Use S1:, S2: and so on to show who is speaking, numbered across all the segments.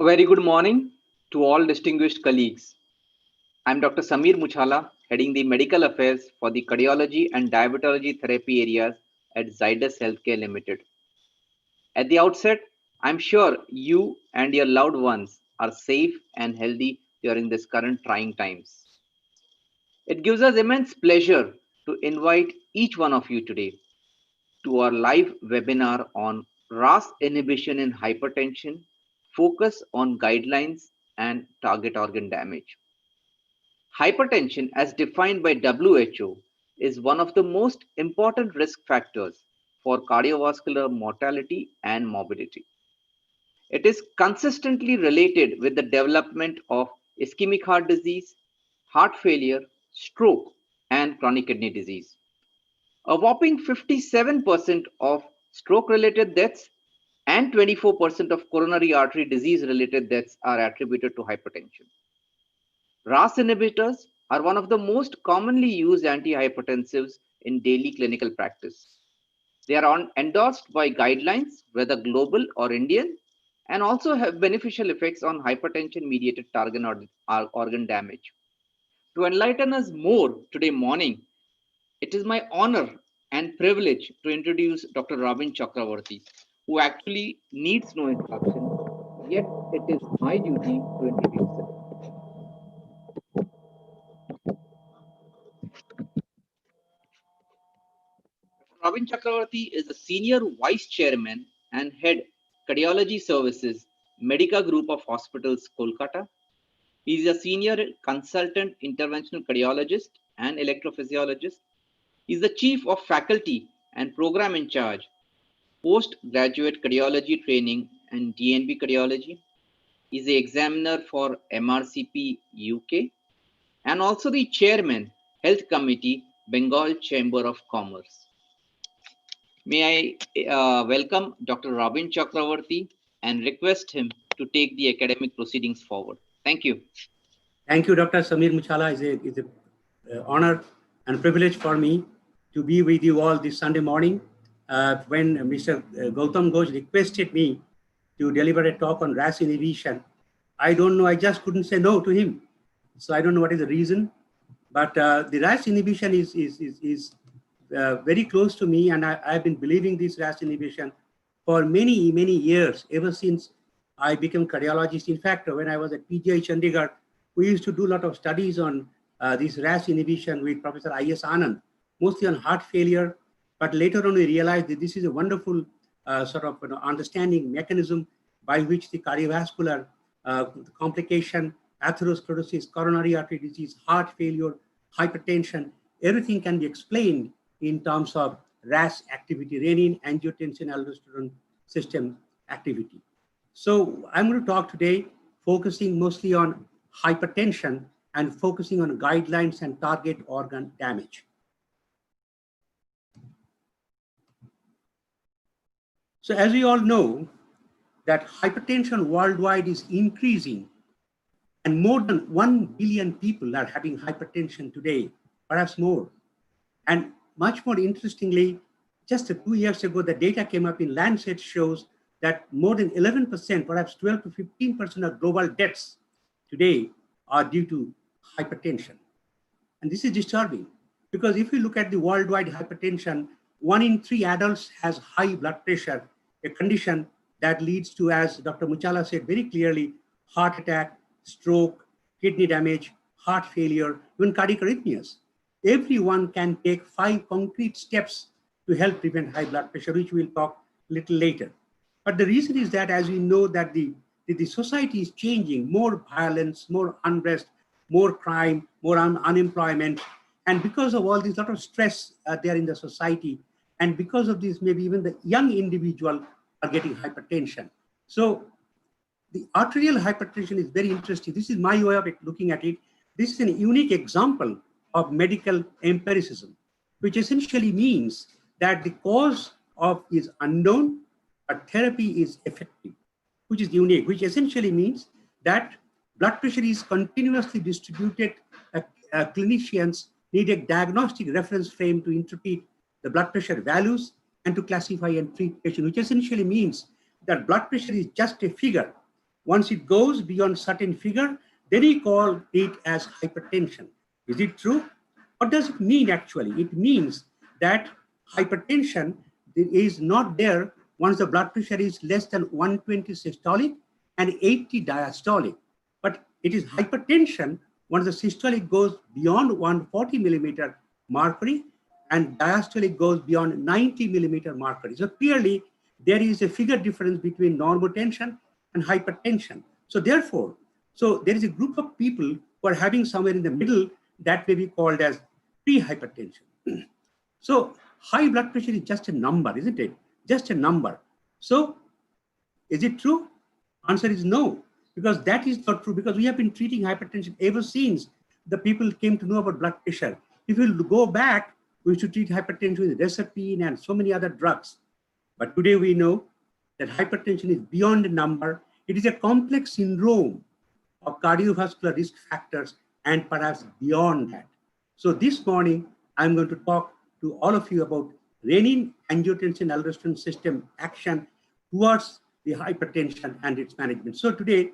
S1: A very good morning to all distinguished colleagues. I'm Dr. Samir Muchala, heading the medical affairs for the cardiology and diabetology therapy areas at Zydus Healthcare Limited. At the outset, I'm sure you and your loved ones are safe and healthy during this current trying times. It gives us immense pleasure to invite each one of you today to our live webinar on RAS inhibition in hypertension, focus on guidelines and target organ damage. Hypertension, as defined by WHO, is one of the most important risk factors for cardiovascular mortality and morbidity. It is consistently related with the development of ischemic heart disease, heart failure, stroke, and chronic kidney disease. A whopping 57% of stroke related deaths and 24% of coronary artery disease related deaths are attributed to hypertension. RAS inhibitors are one of the most commonly used antihypertensives in daily clinical practice. They are endorsed by guidelines, whether global or Indian, and also have beneficial effects on hypertension mediated target organ damage. To enlighten us more today morning, it is my honor and privilege to introduce Dr. Robin Chakravarti, who actually needs no introduction, yet it is my duty to introduce him. Robin Chakravarti is the Senior Vice Chairman and Head Cardiology Services, Medica Group of Hospitals, Kolkata. He is a Senior Consultant Interventional Cardiologist and Electrophysiologist. He is the Chief of Faculty and Program in Charge, Postgraduate Cardiology Training and DNB Cardiology. He is the Examiner for MRCP UK and also the Chairman, Health Committee, Bengal Chamber of Commerce. May I welcome Dr. Robin Chakravarti and request him to take the academic proceedings forward. Thank you.
S2: Thank you, Dr. Samir Muchala. It's an honor and privilege for me to be with you all this Sunday morning. When Mr. Gautam Ghosh requested me to deliver a talk on RAS inhibition, I don't know, I just couldn't say no to him. So I don't know what is the reason, but the RAS inhibition is very close to me, and I've been believing this RAS inhibition for many years, ever since I became cardiologist. In fact, when I was at PGI Chandigarh, we used to do a lot of studies on this RAS inhibition with Professor I.S. Anand, mostly on heart failure. But later on, we realized that this is a wonderful sort of understanding mechanism by which the cardiovascular complication, atherosclerosis, coronary artery disease, heart failure, hypertension, everything can be explained in terms of RAS activity, renin, angiotensin, aldosterone system activity. So I'm going to talk today focusing mostly on hypertension and focusing on guidelines and target organ damage. So as we all know, that hypertension worldwide is increasing, and more than 1 billion people are having hypertension today, perhaps more. And much more interestingly, just 2 years ago, the data came up in Lancet shows that more than 11%, perhaps 12 to 15% of global deaths today are due to hypertension. And this is disturbing, because if you look at the worldwide hypertension, 1 in 3 adults has high blood pressure, a condition that leads to, as Dr. Muchala said very clearly, heart attack, stroke, kidney damage, heart failure, even cardiac arrhythmias. Everyone can take 5 concrete steps to help prevent high blood pressure, which we'll talk a little later. But the reason is that, as we know, that the society is changing, more violence, more unrest, more crime, more unemployment. And because of all this, lot of stress there in the society. And because of this, maybe even the young individual are getting hypertension. So the arterial hypertension is very interesting. This is my way of looking at it. This is a unique example of medical empiricism, which essentially means that the cause of is unknown, but therapy is effective, which is unique, which essentially means that blood pressure is continuously distributed. Clinicians need a diagnostic reference frame to interpret the blood pressure values and to classify and treat patients, which essentially means that blood pressure is just a figure. Once it goes beyond certain figure, then we call it as hypertension. Is it true? What does it mean actually? It means that hypertension is not there once the blood pressure is less than 120 systolic and 80 diastolic. But it is hypertension once the systolic goes beyond 140 millimeter mercury and diastolic goes beyond 90 millimeter mercury. So clearly, there is a figure difference between normotension and hypertension. So therefore, there is a group of people who are having somewhere in the middle that may be called as pre-hypertension. So high blood pressure is just a number, isn't it? Just a number. So is it true? Answer is no, because that is not true, because we have been treating hypertension ever since the people came to know about blood pressure. If we go back, we should treat hypertension with reserpine and so many other drugs. But today we know that hypertension is beyond a number. It is a complex syndrome of cardiovascular risk factors and perhaps beyond that. So this morning, I'm going to talk to all of you about renin-angiotensin-aldosterone system action towards the hypertension and its management. So today,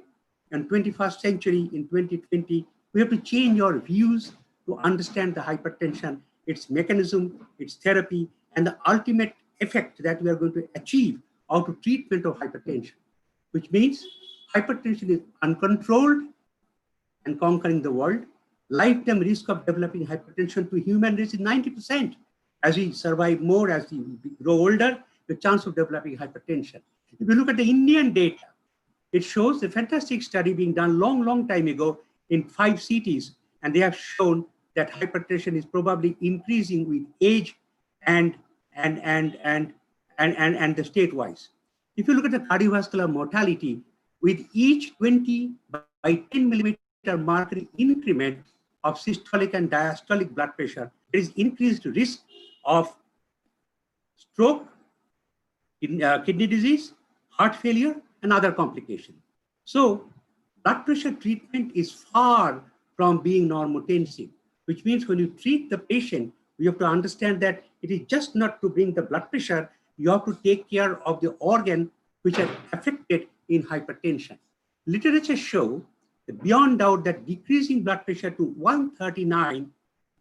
S2: in 21st century, in 2020, we have to change our views to understand the hypertension, its mechanism, its therapy, and the ultimate effect that we are going to achieve out of treatment of hypertension, which means hypertension is uncontrolled and conquering the world. Lifetime risk of developing hypertension to human race is 90%. As we survive more, as we grow older, the chance of developing hypertension. If you look at the Indian data, it shows a fantastic study being done long time ago in 5 cities, and they have shown that hypertension is probably increasing with age and the state-wise. If you look at the cardiovascular mortality, with each 20 by 10 millimeter mercury increment of systolic and diastolic blood pressure, there is increased risk of stroke, kidney disease, heart failure, and other complications. So blood pressure treatment is far from being normotensive, which means when you treat the patient, you have to understand that it is just not to bring the blood pressure, you have to take care of the organ which are affected in hypertension. Literature show that beyond doubt that decreasing blood pressure to 139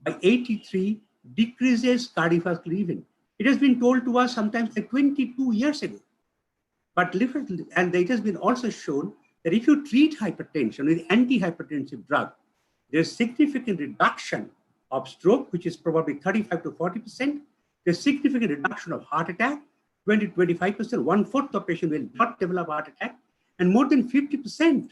S2: by 83 decreases cardiovascular event. It has been told to us sometimes like 22 years ago. But it has been also shown that if you treat hypertension with antihypertensive drug, there's significant reduction of stroke, which is probably 35 to 40%. There's significant reduction of heart attack, 20 to 25%. 1/4 of patients will not develop heart attack, and more than 50%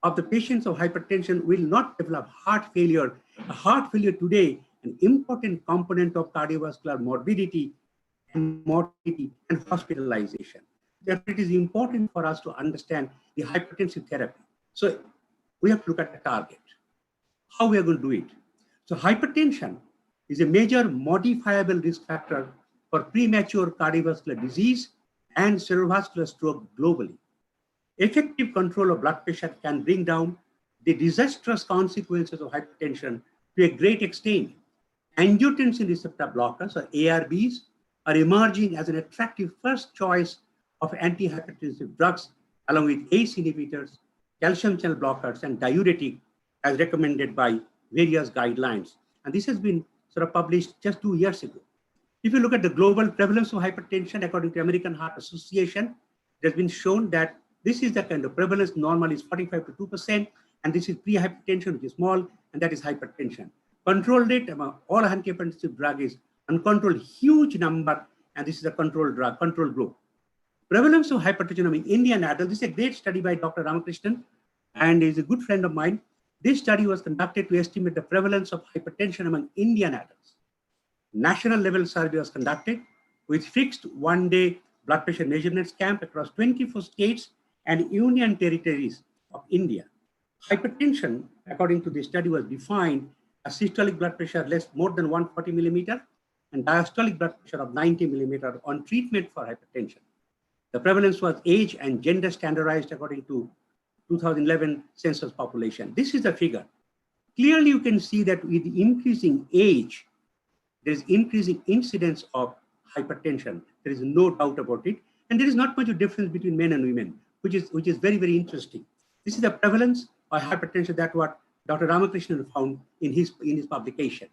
S2: of the patients of hypertension will not develop heart failure. Heart failure today, an important component of cardiovascular morbidity and mortality and hospitalization. Therefore, it is important for us to understand the hypertensive therapy. So we have to look at the target, how we are going to do it. So hypertension is a major modifiable risk factor for premature cardiovascular disease and cerebrovascular stroke globally. Effective control of blood pressure can bring down the disastrous consequences of hypertension to a great extent. Angiotensin receptor blockers, or ARBs, are emerging as an attractive first choice of antihypertensive drugs, along with ACE inhibitors, calcium channel blockers, and diuretic, as recommended by various guidelines. And this has been sort of published just 2 years ago. If you look at the global prevalence of hypertension, according to American Heart Association, it has been shown that this is the kind of prevalence. Normal is 45 to 2%, and this is pre-hypertension, which is small, and that is hypertension. Control rate among all antihypertensive drug is uncontrolled, huge number, and this is a controlled drug, control group. Prevalence of hypertension among Indian adults. This is a great study by Dr. Ramakrishnan, and is a good friend of mine. This study was conducted to estimate the prevalence of hypertension among Indian adults. National level survey was conducted with fixed one-day blood pressure measurements camp across 24 states and union territories of India. Hypertension, according to the study, was defined as systolic blood pressure more than 140 millimeter and diastolic blood pressure of 90 millimeter on treatment for hypertension. The prevalence was age and gender standardized according to 2011 census population. This is the figure. Clearly, you can see that with the increasing age, there is increasing incidence of hypertension. There is no doubt about it. And there is not much difference between men and women. which is very, very interesting. This is the prevalence of hypertension that what Dr. Ramakrishnan found in his publication.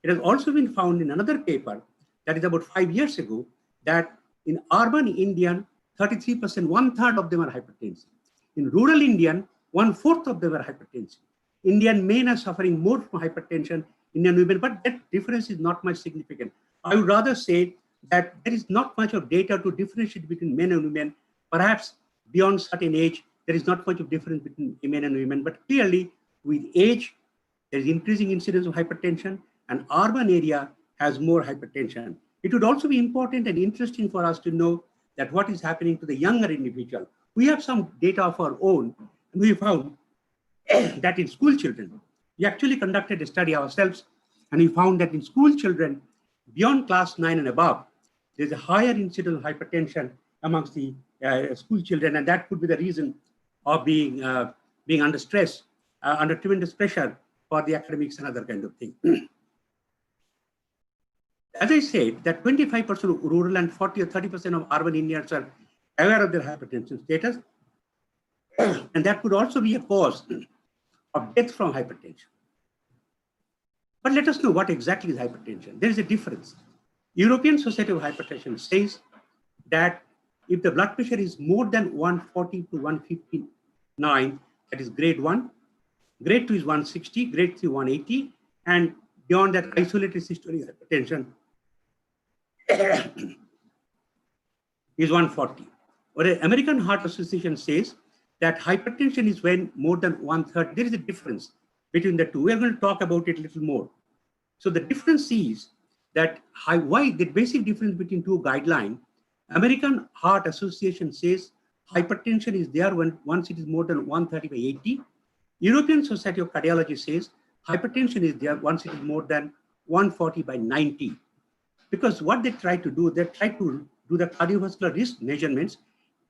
S2: It has also been found in another paper that is about 5 years ago that in urban Indian, 33%, one-third of them are hypertensive. In rural Indian, one-fourth of them are hypertensive. Indian men are suffering more from hypertension, Indian women, but that difference is not much significant. I would rather say that there is not much of data to differentiate between men and women. Perhaps beyond certain age, there is not much of difference between men and women, but clearly with age, there is increasing incidence of hypertension, and urban area has more hypertension. It would also be important and interesting for us to know that what is happening to the younger individual. We have some data of our own, and we found that in school children, we actually conducted a study ourselves, and we found that in school children, beyond class 9 and above, there's a higher incidence of hypertension amongst the school children, and that could be the reason of being under stress, under tremendous pressure for the academics and other kind of thing. As I said, that 25% of rural and 40 or 30% of urban Indians are aware of their hypertension status, and that could also be a cause of death from hypertension. But let us know what exactly is hypertension. There is a difference. European Society of Hypertension says that if the blood pressure is more than 140 to 159, that is grade 1, grade 2 is 160, grade 3 180, and beyond that isolated systolic hypertension is 140. Or the American Heart Association says that hypertension is when more than 1/3. There is a difference between the two. We are going to talk about it a little more. So the difference is that why the basic difference between two guidelines. American Heart Association says hypertension is there when once it is more than 130/80. European Society of Cardiology says hypertension is there once it is more than 140/90. Because what they try to do, they try to do the cardiovascular risk measurements,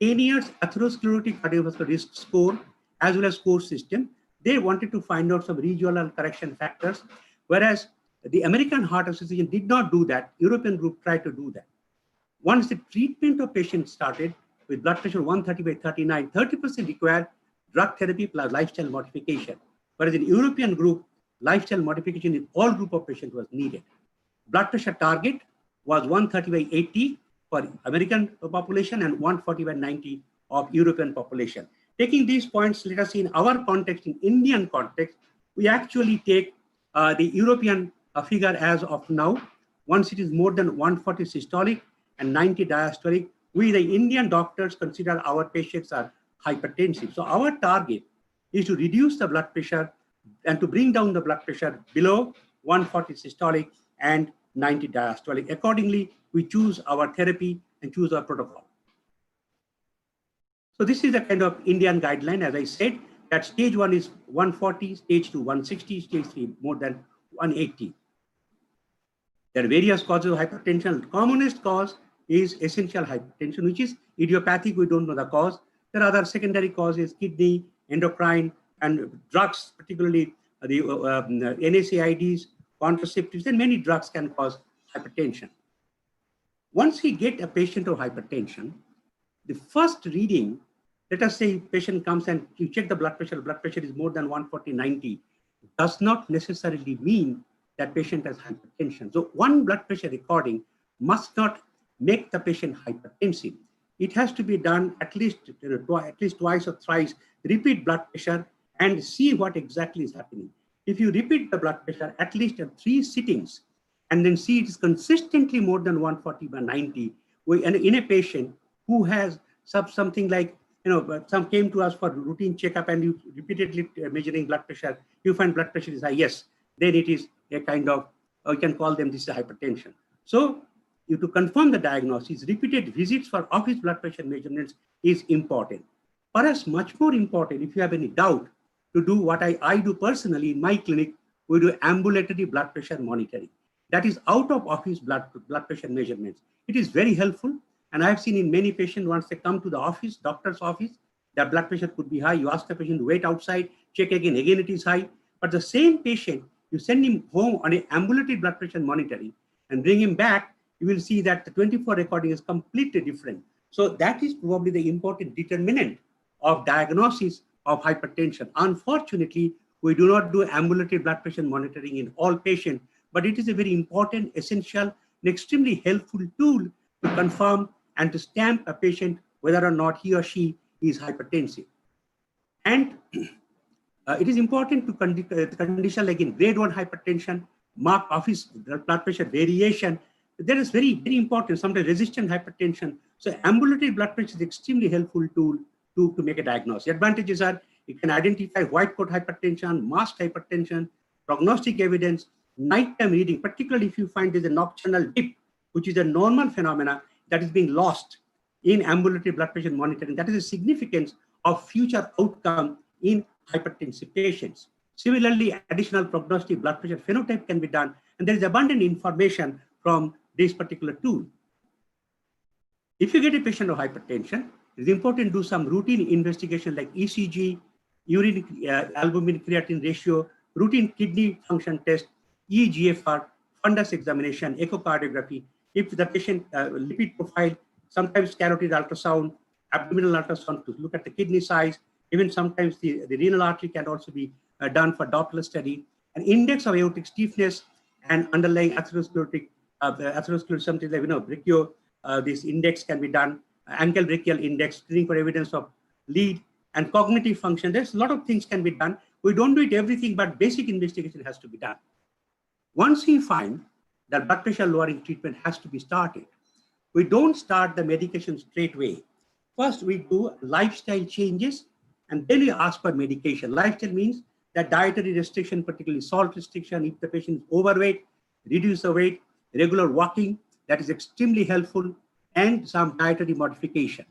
S2: 10 years atherosclerotic cardiovascular risk score, as well as score system. They wanted to find out some regional correction factors, whereas the American Heart Association did not do that. European group tried to do that. Once the treatment of patients started with blood pressure 130/39, 30% required drug therapy plus lifestyle modification. Whereas in European group, lifestyle modification in all group of patients was needed. Blood pressure target was 130/80 for American population and 140/90 of European population. Taking these points, let us see in our context, in Indian context, we actually take the European figure as of now. Once it is more than 140 systolic and 90 diastolic, we, the Indian doctors, consider our patients are hypertensive. So our target is to reduce the blood pressure and to bring down the blood pressure below 140 systolic and 90 diastolic. Accordingly, we choose our therapy and choose our protocol. So this is the kind of Indian guideline. As I said, that stage 1 is 140, stage 2 160, stage 3 more than 180. There are various causes of hypertension. The commonest cause is essential hypertension, which is idiopathic. We don't know the cause. There are other secondary causes, kidney, endocrine, and drugs, particularly the NSAIDs, contraceptives, and many drugs can cause hypertension. Once we get a patient of hypertension, the first reading, let us say patient comes and you check the blood pressure is more than 140/90, does not necessarily mean that patient has hypertension. So one blood pressure recording must not make the patient hypertensive. It has to be done at least twice or thrice, repeat blood pressure and see what exactly is happening. If you repeat the blood pressure at least in 3 sittings and then see it is consistently more than 140/90, in a patient who has something like, some came to us for routine checkup and you repeatedly measuring blood pressure, you find blood pressure is high, yes, then it is a kind of, you can call them this is hypertension. So to confirm the diagnosis, repeated visits for office blood pressure measurements is important. Perhaps much more important, if you have any doubt, to do what I do personally in my clinic, we do ambulatory blood pressure monitoring. That is out of office blood pressure measurements. It is very helpful. And I've seen in many patients, once they come to the office, doctor's office, their blood pressure could be high. You ask the patient to wait outside, check again it is high. But the same patient, you send him home on an ambulatory blood pressure monitoring and bring him back, you will see that the 24 recording is completely different. So that is probably the important determinant of diagnosis of hypertension. Unfortunately, we do not do ambulatory blood pressure monitoring in all patients, but it is a very important, essential, and extremely helpful tool to confirm and to stamp a patient whether or not he or she is hypertensive. And it is important to condition like in grade 1 hypertension, mark office blood pressure variation. That is very, very important, sometimes resistant hypertension. So ambulatory blood pressure is extremely helpful tool to make a diagnosis. The advantages are you can identify white coat hypertension, masked hypertension, prognostic evidence, nighttime reading, particularly if you find there's a nocturnal dip, which is a normal phenomena that is being lost in ambulatory blood pressure monitoring. That is the significance of future outcome in hypertensive patients. Similarly, additional prognostic blood pressure phenotype can be done, and there is abundant information from this particular tool. If you get a patient of hypertension, it is important to do some routine investigation like ECG, urine albumin creatinine ratio, routine kidney function test, eGFR, fundus examination, echocardiography. If the patient lipid profile, sometimes carotid ultrasound, abdominal ultrasound to look at the kidney size, even sometimes the renal artery can also be done for Doppler study. An index of aortic stiffness and underlying atherosclerotic, something like brachio, this index can be done. Ankle brachial index, screening for evidence of lead and cognitive function. There's a lot of things can be done. We don't do it everything, but basic investigation has to be done. Once we find that blood pressure lowering treatment has to be started, we don't start the medication straight away. First, we do lifestyle changes, and then we ask for medication. Lifestyle means that dietary restriction, particularly salt restriction. If the patient is overweight, reduce the weight, regular walking, that is extremely helpful, and some dietary modification.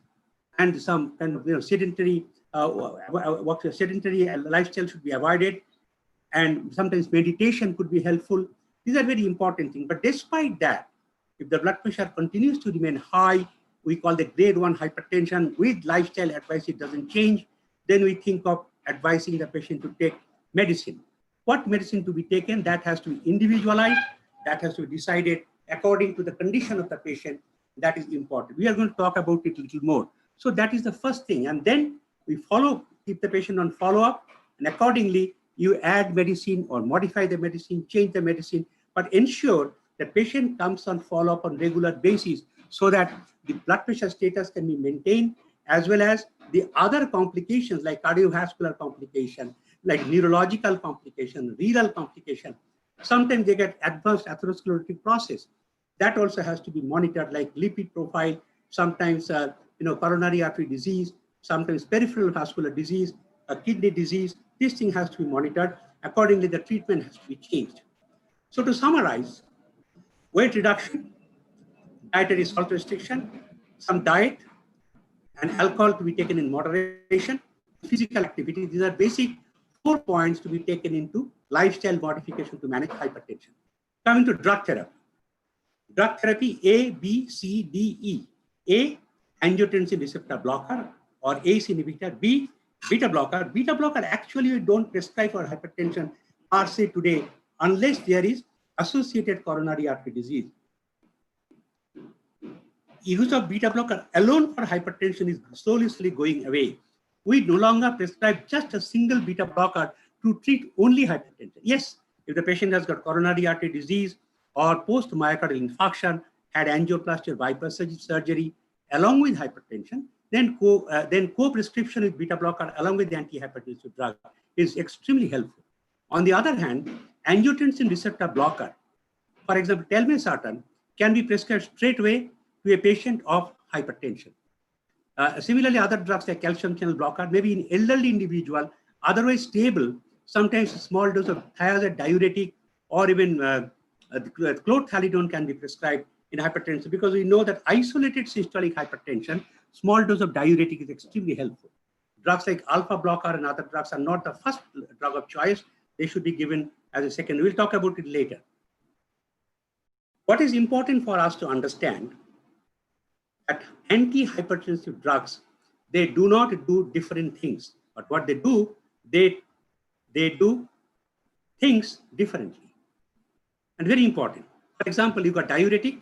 S2: And some kind of sedentary lifestyle should be avoided, and sometimes meditation could be helpful. These are very important things. But despite that, if the blood pressure continues to remain high, we call the grade 1 hypertension with lifestyle advice, it doesn't change, then we think of advising the patient to take medicine. What medicine to be taken, that has to be individualized, that has to be decided according to the condition of the patient. That is important. We are going to talk about it a little more. So that is the first thing. And then we keep the patient on follow-up, and accordingly, you add medicine or modify the medicine, change the medicine, but ensure the patient comes on follow-up on regular basis so that the blood pressure status can be maintained, as well as the other complications like cardiovascular complication, like neurological complication, renal complication. Sometimes they get advanced atherosclerotic process. That also has to be monitored, like lipid profile, sometimes coronary artery disease, sometimes peripheral vascular disease, kidney disease. This thing has to be monitored. Accordingly, the treatment has to be changed. So to summarize, weight reduction, dietary salt restriction, some diet, and alcohol to be taken in moderation, physical activity. These are basic 4 points to be taken into lifestyle modification to manage hypertension. Coming to drug therapy. Drug therapy A, B, C, D, E. A, angiotensin receptor blocker or ACE inhibitor. B, beta blocker. Beta blocker actually we don't prescribe for hypertension per se today unless there is associated coronary artery disease. Use of beta blocker alone for hypertension is slowly going away. We no longer prescribe just a single beta blocker to treat only hypertension. Yes, if the patient has got coronary artery disease or post myocardial infarction, had angioplasty or bypass surgery along with hypertension, then co-prescription with beta blocker along with the antihypertensive drug is extremely helpful. On the other hand, angiotensin receptor blocker, for example, Telmisartan, can be prescribed straight away to a patient of hypertension. Similarly, other drugs like calcium channel blocker, maybe in elderly individual, otherwise stable, sometimes a small dose of thiazide diuretic or even chlorthalidone can be prescribed in hypertension, because we know that isolated systolic hypertension, small dose of diuretic is extremely helpful. Drugs like alpha blocker and other drugs are not the first drug of choice. They should be given as a second. We'll talk about it later. What is important for us to understand that antihypertensive drugs, they do not do different things, but what they do, they do things differently. And very important. For example, you got diuretic,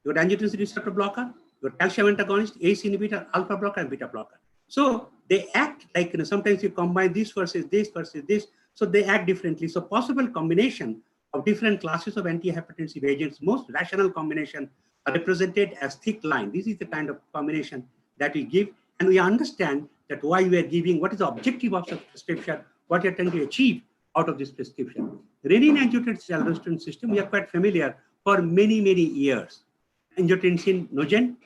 S2: you got angiotensin receptor blocker, you got calcium antagonist, ACE inhibitor, alpha blocker, and beta blocker. So they act like, sometimes you combine this versus this versus this, so they act differently. So possible combination of different classes of antihypertensive agents, most rational combination are represented as thick line. This is the kind of combination that we give, and we understand that why we are giving, what is the objective of the prescription, what you're trying to achieve out of this prescription. Renin-angiotensin-aldosterone system, we are quite familiar for many, many years. Angiotensin-nogen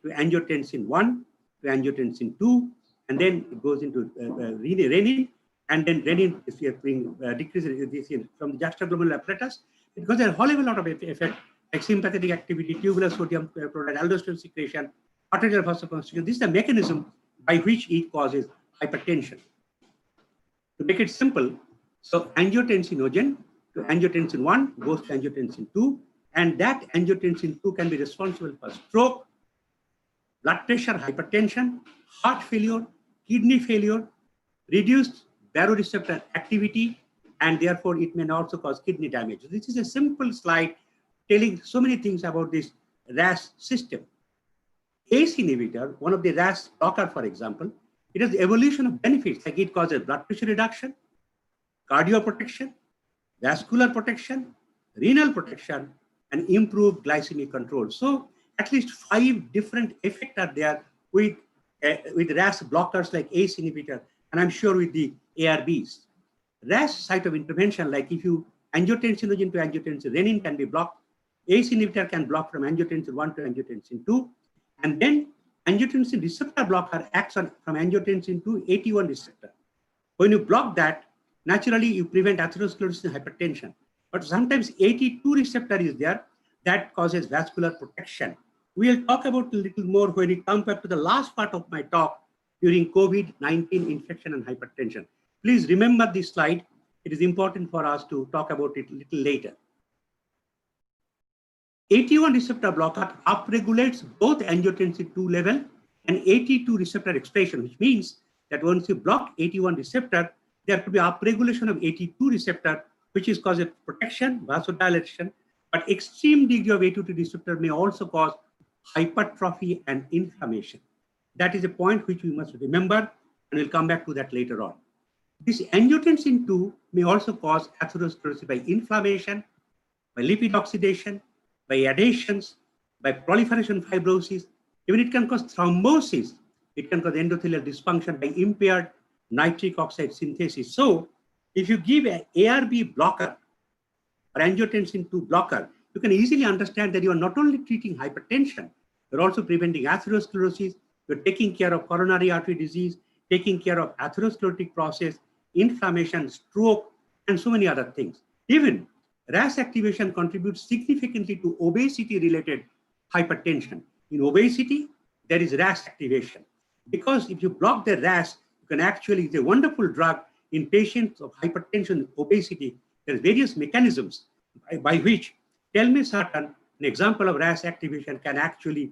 S2: to angiotensin 1 to angiotensin 2, and then it goes into renin, and then renin is being decreases from the juxtaglomerular apparatus. It goes a whole lot of effect, like sympathetic activity, tubular sodium chloride, aldosterone secretion, arterial vasoconstriction. This is the mechanism by which it causes hypertension. To make it simple, so angiotensinogen to angiotensin 1 goes to angiotensin 2, and that angiotensin 2 can be responsible for stroke, blood pressure, hypertension, heart failure, kidney failure, reduced baroreceptor activity, and therefore it may also cause kidney damage. This is a simple slide telling so many things about this RAS system. ACE inhibitor, one of the RAS blocker, for example, it has the evolution of benefits, like it causes blood pressure reduction, cardio protection, vascular protection, renal protection, and improved glycemic control. So at least 5 different effects are there with RAS blockers like ACE inhibitor, and I'm sure with the ARBs. RAS site of intervention, like if you angiotensinogen to angiotensin, renin can be blocked. ACE inhibitor can block from angiotensin 1 to angiotensin 2. And then angiotensin receptor blocker acts on from angiotensin to AT1 receptor. When you block that, naturally you prevent atherosclerosis and hypertension. But sometimes AT2 receptor is there that causes vascular protection. We'll talk about a little more when we come back to the last part of my talk during COVID-19 infection and hypertension. Please remember this slide. It is important for us to talk about it a little later. AT1 receptor blocker upregulates both angiotensin 2 level and AT2 receptor expression, which means that once you block AT1 receptor, there could be upregulation of AT2 receptor, which is causes protection, vasodilation, but extreme degree of AT2 receptor may also cause hypertrophy and inflammation. That is a point which we must remember, and we'll come back to that later on. This angiotensin 2 may also cause atherosclerosis by inflammation, by lipid oxidation, by adhesions, by proliferation fibrosis. Even it can cause thrombosis. It can cause endothelial dysfunction by impaired nitric oxide synthesis. So if you give an ARB blocker or angiotensin 2 blocker, you can easily understand that you are not only treating hypertension, you're also preventing atherosclerosis, you're taking care of coronary artery disease, taking care of atherosclerotic process, inflammation, stroke, and so many other things. Even RAS activation contributes significantly to obesity-related hypertension. In obesity, there is RAS activation. Because if you block the RAS, you can actually, it's a wonderful drug in patients of hypertension, obesity. There are various mechanisms by which Telmisartan, an example of RAS activation, can actually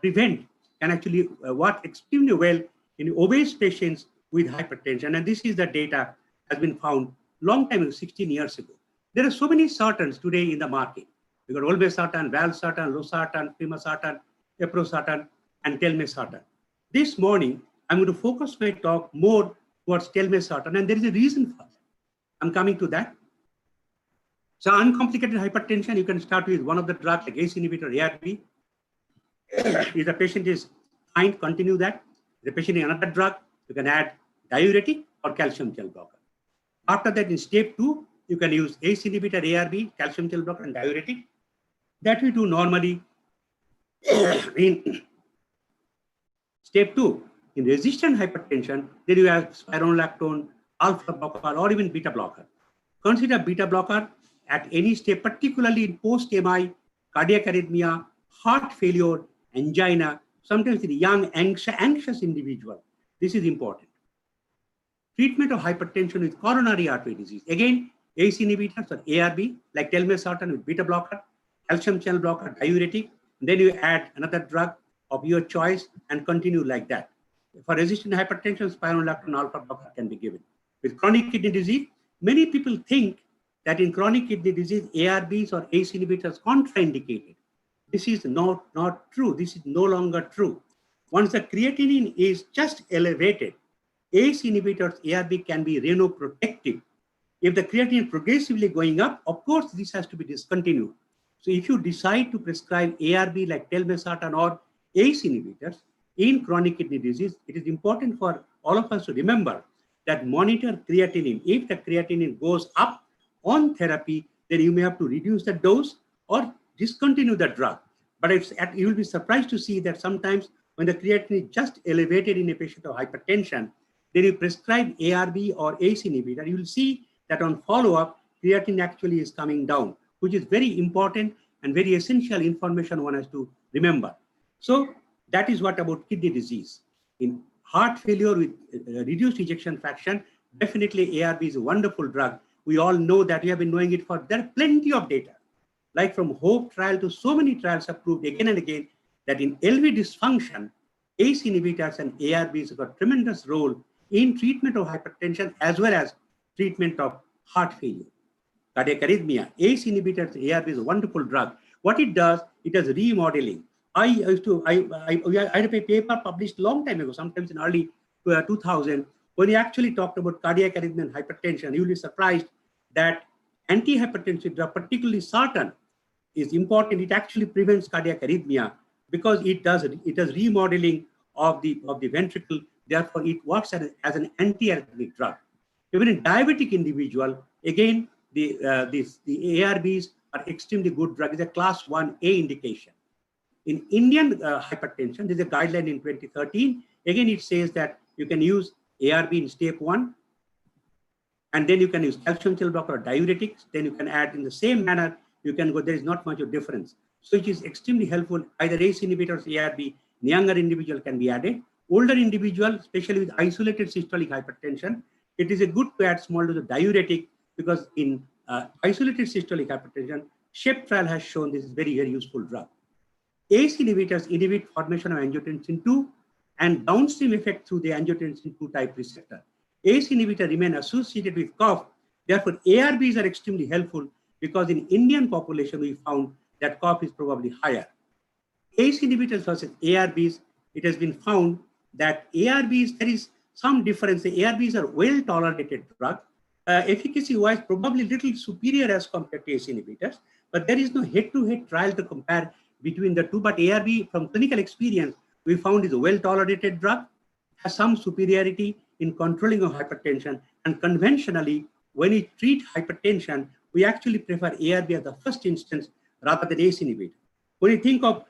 S2: prevent, can actually work extremely well in obese patients with hypertension. And this is the data has been found long time ago, 16 years ago. There are so many sartans today in the market. We got olmesartan, valsartan, losartan, Premalsartan, eprosartan, and telmisartan. This morning, I'm going to focus my talk more towards telmisartan, and there is a reason for that. I'm coming to that. So uncomplicated hypertension, you can start with one of the drugs like ACE inhibitor, ARB. If the patient is fine, continue that. If the patient is another drug, you can add diuretic or calcium channel blocker. After that, in step 2, you can use ACE inhibitor, ARB, calcium channel blocker, and diuretic. That we do normally in step 2. In resistant hypertension, then you have spironolactone, alpha blocker, or even beta blocker. Consider beta blocker at any step, particularly in post-MI, cardiac arrhythmia, heart failure, angina, sometimes in young, anxious individual. This is important. Treatment of hypertension with coronary artery disease. Again, ACE inhibitors or ARB, like telmisartan with beta blocker, calcium channel blocker, diuretic. Then you add another drug of your choice and continue like that. For resistant hypertension, spironolactone alpha blocker can be given. With chronic kidney disease, many people think that in chronic kidney disease, ARBs or ACE inhibitors contraindicated. This is not true. This is no longer true. Once the creatinine is just elevated, ACE inhibitors, ARB, can be renoprotective. If the creatinine progressively going up, of course, this has to be discontinued. So if you decide to prescribe ARB like Telmisartan or ACE inhibitors in chronic kidney disease, it is important for all of us to remember that monitor creatinine. If the creatinine goes up on therapy, then you may have to reduce the dose or discontinue the drug. But you will be surprised to see that sometimes when the creatinine is just elevated in a patient of hypertension, then you prescribe ARB or ACE inhibitor, you will see that on follow-up, creatinine actually is coming down, which is very important and very essential information one has to remember. So that is what about kidney disease. In heart failure with reduced ejection fraction, definitely ARB is a wonderful drug. We all know that. We have been knowing it for, there are plenty of data, like from HOPE trial to so many trials have proved again and again that in LV dysfunction, ACE inhibitors and ARBs have got tremendous role in treatment of hypertension as well as treatment of heart failure. Cardiac arrhythmia, ACE inhibitors, ARB is a wonderful drug. What it does, it does remodeling. I read a paper published a long time ago, sometimes in early 2000, when he actually talked about cardiac arrhythmia and hypertension. You will be surprised that antihypertensive drug, particularly sartan, is important. It actually prevents cardiac arrhythmia because it does remodeling of the ventricle. Therefore, it works as an antiarrhythmic drug. Even in diabetic individual, again, the ARBs are extremely good drug. It's a class 1A indication. In Indian hypertension, there's a guideline in 2013. Again, it says that you can use ARB in step 1, and then you can use calcium channel blocker or diuretics. Then you can add in the same manner, you can go, there is not much of difference. So it is extremely helpful. Either ACE inhibitors, ARB, in younger individual can be added. Older individual, especially with isolated systolic hypertension, it is a good to add small dose of diuretic because in isolated systolic hypertension, SHAPE trial has shown this is very, very useful drug. ACE inhibitors inhibit formation of angiotensin II and downstream effect through the angiotensin II type receptor. ACE inhibitor remain associated with cough. Therefore, ARBs are extremely helpful because in Indian population, we found that cough is probably higher. ACE inhibitors versus ARBs, it has been found that ARBs, there is some difference. The ARBs are well-tolerated drug. Efficacy-wise, probably little superior as compared to ACE inhibitors, but there is no head-to-head trial to compare between the two. But ARB, from clinical experience, we found is a well-tolerated drug, has some superiority in controlling of hypertension, and conventionally, when we treat hypertension, we actually prefer ARB as the first instance rather than ACE inhibitor. When you think of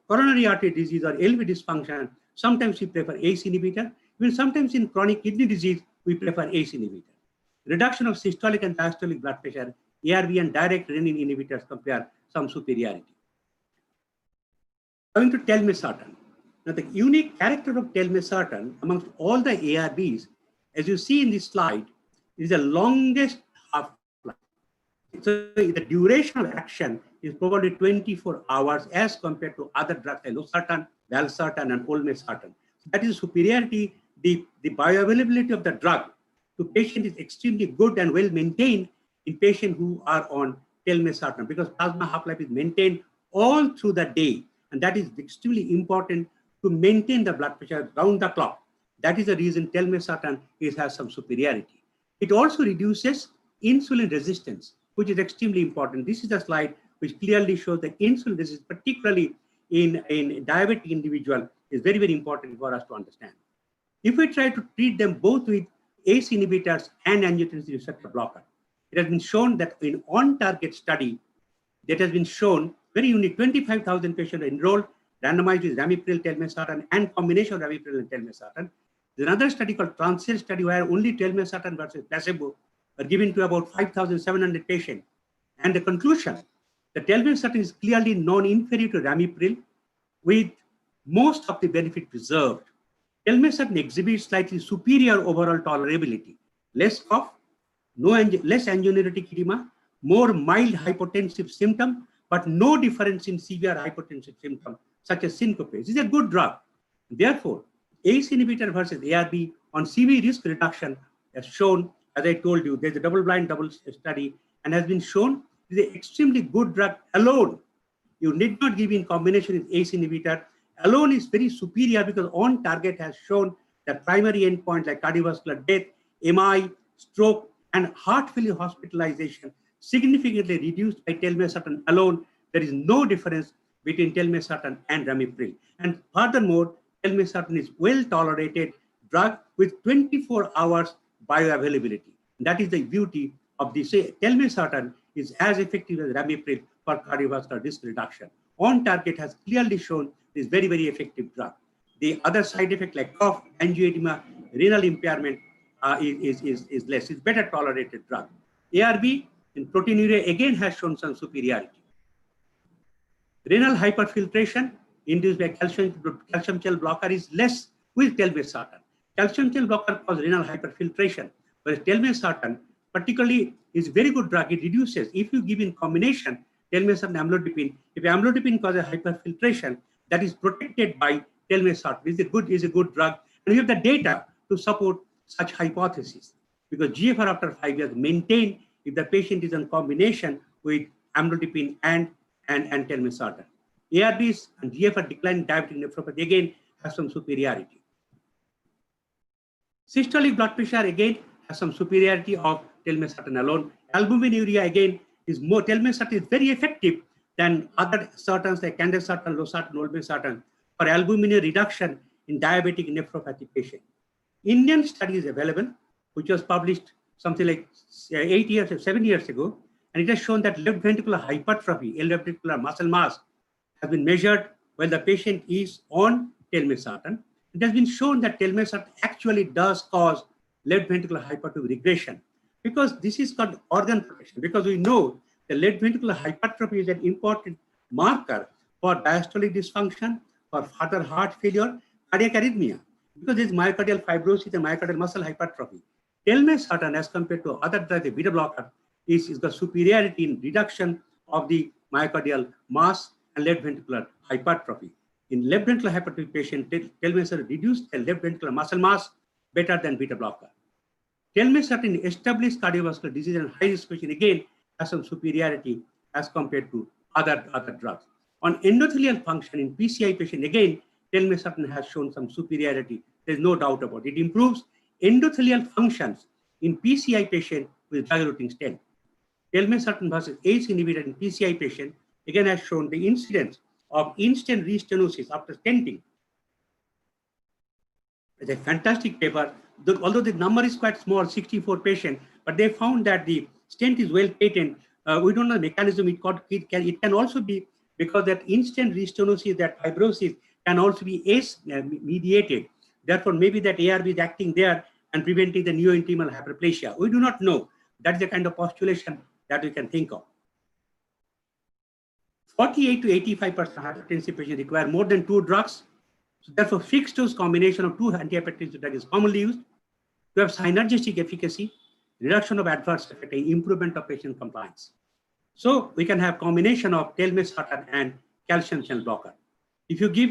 S2: coronary artery disease or LV dysfunction, sometimes we prefer ACE inhibitor. Even sometimes in chronic kidney disease, we prefer ACE inhibitor. Reduction of systolic and diastolic blood pressure, ARB and direct renin inhibitors compare some superiority. Coming to Telmisartan. Now, the unique character of Telmisartan amongst all the ARBs, as you see in this slide, is the longest half-life. So the duration of action is probably 24 hours as compared to other drugs like losartan, valsartan, and olmesartan. So that is superiority. The bioavailability of the drug to patient is extremely good and well maintained in patients who are on Telmisartan because plasma half-life is maintained all through the day. And that is extremely important to maintain the blood pressure round the clock. That is the reason Telmisartan has some superiority. It also reduces insulin resistance, which is extremely important. This is a slide which clearly shows that insulin resistance, particularly in diabetic individual, is very, very important for us to understand. If we try to treat them both with ACE inhibitors and angiotensin receptor blocker, it has been shown that in on-target study, that has been shown very unique, 25,000 patients enrolled, randomized with ramipril, telmisartan, and combination of ramipril and telmisartan. There's another study called Transcend study where only telmisartan versus placebo are given to about 5,700 patients. And the conclusion, the telmisartan is clearly non-inferior to ramipril with most of the benefit preserved. Telmisartan exhibits slightly superior overall tolerability, less cough, less angioneuritic edema, more mild hypotensive symptom, but no difference in severe hypotensive symptom such as syncope. This is a good drug. Therefore, ACE inhibitor versus ARB on CV risk reduction has shown, as I told you, there's a double-blind study and has been shown is an extremely good drug alone. You need not give in combination with ACE inhibitor alone is very superior because on target has shown that primary endpoint like cardiovascular death, MI, stroke, and heart failure hospitalization significantly reduced by telmisartan alone. There is no difference between telmisartan and ramipril. And furthermore, telmisartan is well tolerated drug with 24 hours bioavailability. That is the beauty of this. Telmisartan is as effective as ramipril for cardiovascular risk reduction. On target has clearly shown this very, very effective drug. The other side effect like cough, angioedema, renal impairment is less. It's better tolerated drug. ARB in proteinuria again has shown some superiority. Renal hyperfiltration induced by calcium channel blocker is less with telmisartan. Calcium channel blocker causes renal hyperfiltration, whereas telmisartan particularly is very good drug. It reduces, if you give in combination telmisartan amlodipine, if amlodipine causes hyperfiltration, that is protected by telmisartan. Is a good drug, and we have the data to support such hypothesis because GFR after 5 years maintained if the patient is in combination with amlodipine and telmisartan. ARBs and GFR decline in diabetic nephropathy again have some superiority. Systolic blood pressure again has some superiority of telmisartan alone. Albuminuria again is more. Telmisartan is very effective than other sartans like candesartan, losartan, olmesartan for albuminuria reduction in diabetic nephropathy patient. Indian study is available, which was published something like 7 years ago, and it has shown that left ventricular hypertrophy, left ventricular muscle mass, has been measured while the patient is on telmisartan. It has been shown that telmisartan actually does cause left ventricular hypertrophy regression because this is called organ protection. Because we know the left ventricular hypertrophy is an important marker for diastolic dysfunction, for further heart failure, cardiac arrhythmia, because there is myocardial fibrosis and myocardial muscle hypertrophy. Telmisartan, as compared to other drugs, the beta blocker, is the superiority in reduction of the myocardial mass and left ventricular hypertrophy. In left ventricular hypertrophy patient, telmisartan reduced the left ventricular muscle mass better than beta blocker. Telmisartan established cardiovascular disease and high risk patient again has some superiority as compared to other drugs. On endothelial function in PCI patient, again, telmisartan has shown some superiority. There's no doubt about it. It improves endothelial functions in PCI patient with drug-eluting stent. Telmisartan versus ACE inhibitor in PCI patient again has shown the incidence of instant restenosis after stenting. It's a fantastic paper. Although the number is quite small, 64 patients, but they found that the stent is well patent. We don't know the mechanism. It can also be because that instant restenosis, that fibrosis, can also be ACE mediated. Therefore, maybe that ARB is acting there and preventing the neointimal hyperplasia. We do not know. That's the kind of postulation that we can think of. 48 to 85% hypertensive patients require more than 2 drugs. So therefore, fixed dose combination of 2 antihypertensive drugs is commonly used. To have synergistic efficacy, reduction of adverse effect, and improvement of patient compliance. So we can have combination of telmisartan and calcium channel blocker. If you give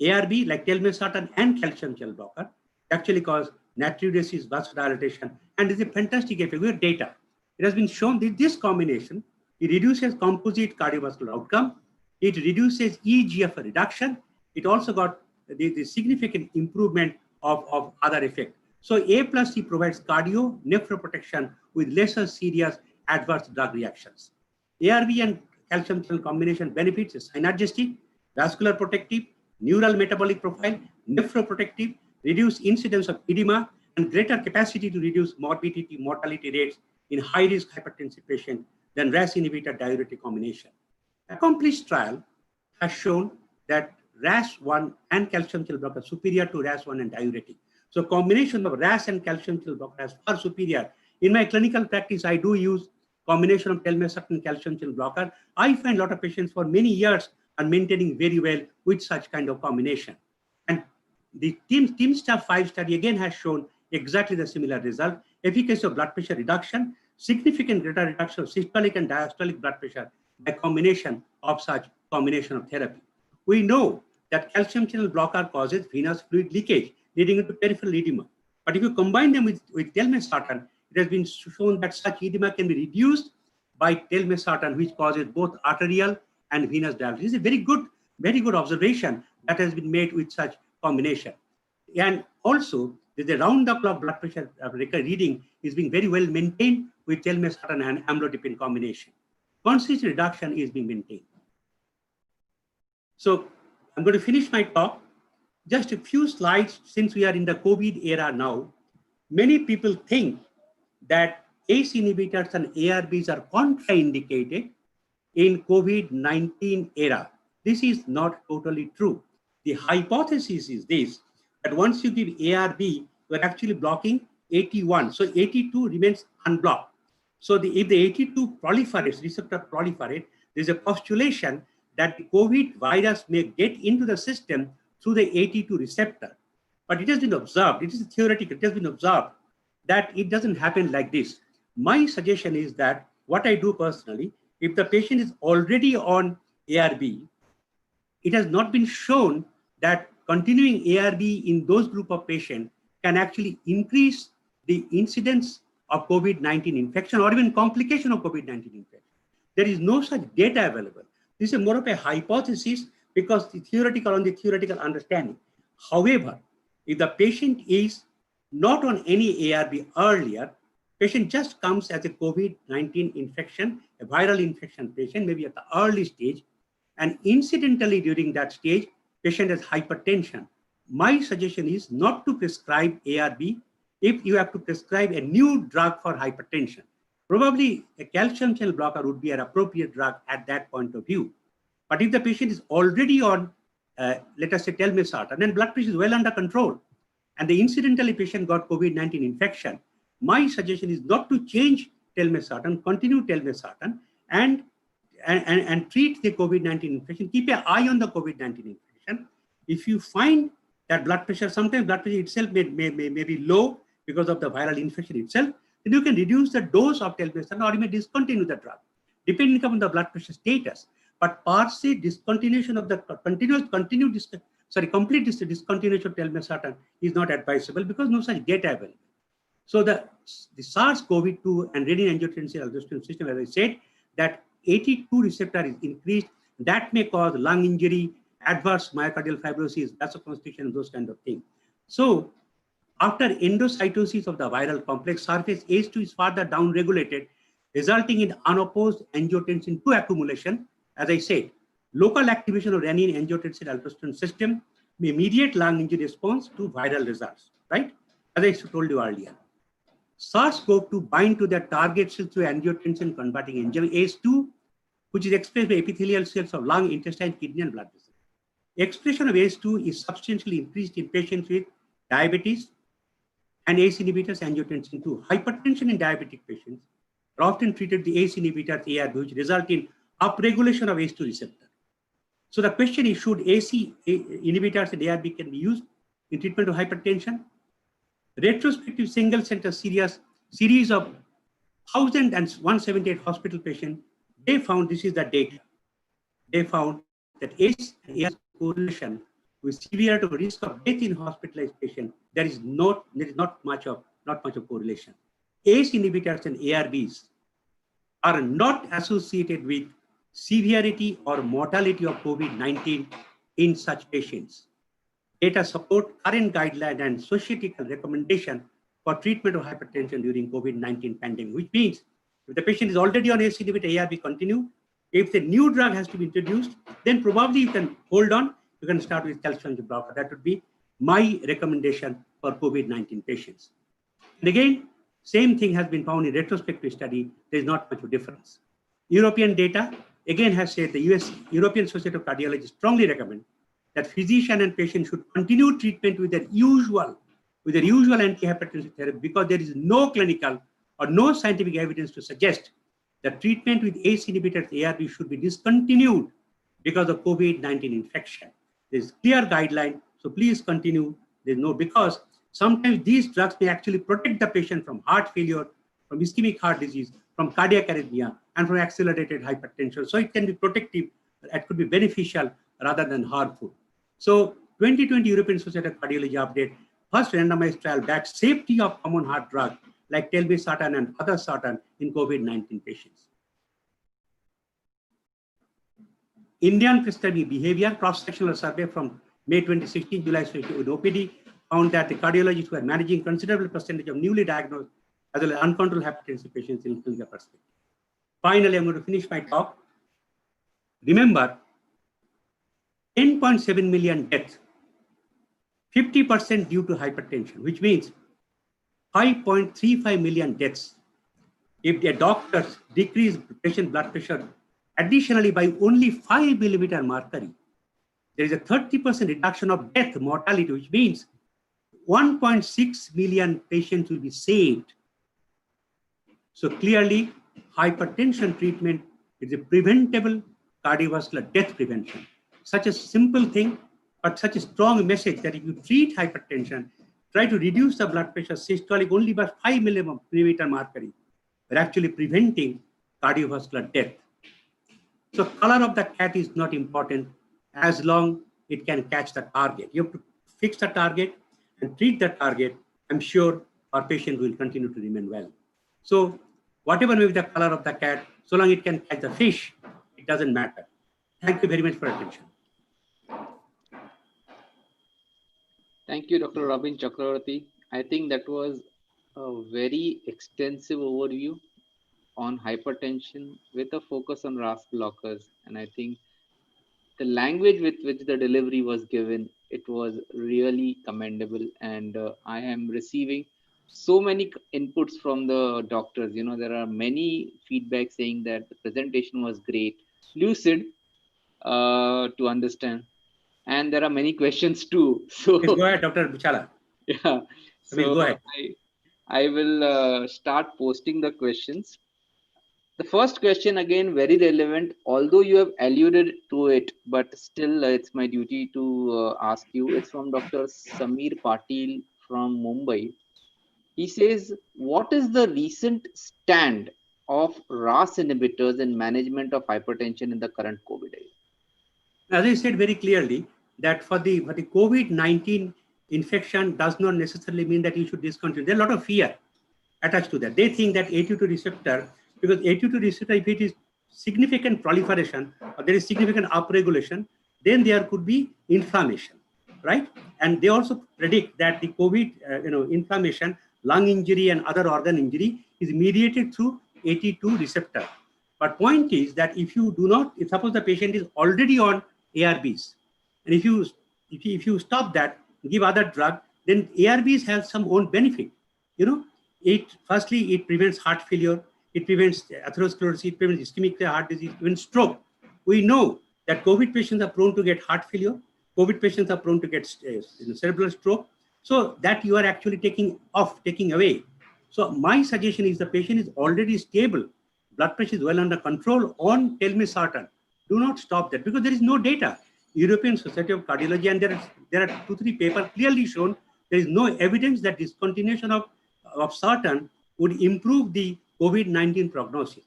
S2: ARB like telmisartan and calcium channel blocker, actually cause natriuresis, vasodilatation, and is a fantastic effect. We have data. It has been shown that this combination, it reduces composite cardiovascular outcome, it reduces eGFR reduction, it also got the significant improvement of other effects. So A plus C provides cardio nephroprotection with lesser serious adverse drug reactions. ARB and calcium channel combination benefits is synergistic, vascular protective, neural metabolic profile, nephroprotective, reduced incidence of edema, and greater capacity to reduce morbidity, mortality rates in high-risk hypertensive patients than RAS inhibitor diuretic combination. Accomplished trial has shown that RAS1 and calcium channel blocker are superior to RAS1 and diuretic. So combination of RAS and calcium channel blocker is far superior. In my clinical practice, I do use combination of telmisartan calcium channel blocker. I find a lot of patients for many years are maintaining very well with such kind of combination. And the TeamStar 5 study again has shown exactly the similar result. Efficacy of blood pressure reduction, significant greater reduction of systolic and diastolic blood pressure by combination of such combination of therapy. We know that calcium channel blocker causes venous fluid leakage, leading into peripheral edema. But if you combine them with telmisartan, it has been shown that such edema can be reduced by telmisartan, which causes both arterial and venous dialysis. It's a very good observation that has been made with such combination. And also, the round-the-clock blood pressure reading is being very well maintained with telmisartan and amlodipine combination. Constant reduction is being maintained. So I'm going to finish my talk. Just a few slides, since we are in the COVID era now. Many people think that ACE inhibitors and ARBs are contraindicated in COVID-19 era. This is not totally true. The hypothesis is this, that once you give ARB, you are actually blocking 81. So 82 remains unblocked. So if the 82 proliferates, receptor proliferate, there's a postulation that the COVID virus may get into the system through the 82 receptor. But it has been observed, it is theoretical, it has been observed that it doesn't happen like this. My suggestion is that what I do personally, if the patient is already on ARB, it has not been shown that continuing ARB in those group of patients can actually increase the incidence of COVID-19 infection or even complication of COVID-19 infection. There is no such data available. This is more of a hypothesis because the theoretical understanding. However, if the patient is not on any ARB earlier, patient just comes as a COVID-19 infection, a viral infection patient, maybe at the early stage, and incidentally during that stage, patient has hypertension. My suggestion is not to prescribe ARB if you have to prescribe a new drug for hypertension. Probably a calcium channel blocker would be an appropriate drug at that point of view. But if the patient is already on, let us say, telmisartan, and blood pressure is well under control, and the incidentally patient got COVID-19 infection, my suggestion is not to change telmisartan, continue telmisartan, and treat the COVID-19 infection. Keep an eye on the COVID-19 infection. If you find that blood pressure, sometimes blood pressure itself may be low because of the viral infection itself, then you can reduce the dose of telmisartan or you may discontinue the drug, depending upon the blood pressure status. But per se discontinuation of the complete discontinuation of telmisartan is not advisable because no such data available. So the SARS-CoV-2 and renin-angiotensin-aldosterone system, as I said, that 82 receptor is increased. That may cause lung injury, adverse myocardial fibrosis, vasoconstriction, and those kind of things. So after endocytosis of the viral complex, surface ACE2 is further downregulated, resulting in unopposed angiotensin II accumulation. As I said, local activation of renin-angiotensin-aldosterone system may mediate lung injury response to viral results, right? As I told you earlier. SARS-CoV-2 bind to the target cells through angiotensin converting enzyme ACE2, which is expressed by epithelial cells of lung, intestine, kidney, and blood vessels. Expression of ACE2 is substantially increased in patients with diabetes and ACE inhibitors angiotensin II. Hypertension in diabetic patients are often treated with the ACE inhibitors ARB, which result in upregulation of ACE2 receptor. So the question is, should ACE inhibitors and ARB can be used in treatment of hypertension? Retrospective single center series of 1,178 hospital patients, they found, this is the data, they found that ACE and ARB correlation with severe to risk of death in hospitalized patients, there is not much of correlation. ACE inhibitors and ARBs are not associated with severity or mortality of COVID-19 in such patients. Data support current guideline and societal recommendation for treatment of hypertension during COVID-19 pandemic, which means if the patient is already on ACE inhibitor, ARB continue. If the new drug has to be introduced, then probably you can hold on. You can start with calcium channel blocker. That would be my recommendation for COVID-19 patients. And again, same thing has been found in retrospective study. There is not much of difference. European data again has said the European Society of Cardiology strongly recommend that physician and patient should continue treatment with their usual antihypertensive therapy because there is no clinical or no scientific evidence to suggest that treatment with ACE inhibitors ARB should be discontinued because of COVID-19 infection. There is clear guideline, so please continue. There's no, because sometimes these drugs may actually protect the patient from heart failure, from ischemic heart disease, from cardiac arrhythmia, and from accelerated hypertension. So it can be protective, it could be beneficial rather than harmful. So 2020 European Society of Cardiology update, first randomized trial backed safety of common heart drug like Telmisartan and other sartan in COVID-19 patients. Indian prescribing behavior, cross-sectional survey from May 2016, July 16, with OPD, found that the cardiologists were managing considerable percentage of newly diagnosed as well as uncontrolled hypertensive patients in clinical perspective. Finally, I'm going to finish my talk. Remember, 10.7 million deaths, 50% due to hypertension, which means 5.35 million deaths. If the doctors decrease patient blood pressure additionally by only 5 millimeter mercury, there is a 30% reduction of death mortality, which means 1.6 million patients will be saved. So clearly, hypertension treatment is a preventable cardiovascular death prevention. Such a simple thing, but such a strong message that if you treat hypertension, try to reduce the blood pressure systolic only by 5 millimeter mercury, we're actually preventing cardiovascular death. So color of the cat is not important as long it can catch the target. You have to fix the target and treat the target. I'm sure our patient will continue to remain well. So whatever may be the color of the cat, so long it can catch the fish, it doesn't matter. Thank you very much for attention.
S1: Thank you, Dr. Robin Chakravarti. I think that was a very extensive overview on hypertension with a focus on RAS blockers. And I think the language with which the delivery was given, it was really commendable. And I am receiving so many inputs from the doctors. You know, there are many feedback saying that the presentation was great, lucid to understand. And there are many questions too. So
S2: Please go ahead, Dr. Muchala.
S1: yeah, so
S2: Go ahead.
S1: I will start posting the questions. The first question, again, very relevant, although you have alluded to it, but still it's my duty to ask you. It's from Dr. Samir Patil from Mumbai. He says, what is the recent stand of RAS inhibitors in management of hypertension in the current COVID era?
S2: As I said very clearly, that for the COVID-19 infection does not necessarily mean that you should discontinue. There's a lot of fear attached to that. They think that A2 receptor, because A2 receptor, if it is significant proliferation or there is significant upregulation, then there could be inflammation, right? And they also predict that the COVID, inflammation, lung injury and other organ injury is mediated through A2 receptor. But point is that if you do not, if suppose the patient is already on ARBs, and if you stop that, give other drug, then ARBs have some own benefit. Firstly, it prevents heart failure, it prevents atherosclerosis, it prevents ischemic heart disease, even stroke. We know that COVID patients are prone to get heart failure, COVID patients are prone to get cerebral stroke. So that you are actually taking away. So my suggestion is the patient is already stable, blood pressure is well under control on Telmisartan. Do not stop that because there is no data. European Society of Cardiology, and there are 2-3 papers clearly shown there is no evidence that discontinuation of sartan would improve the COVID-19 prognosis.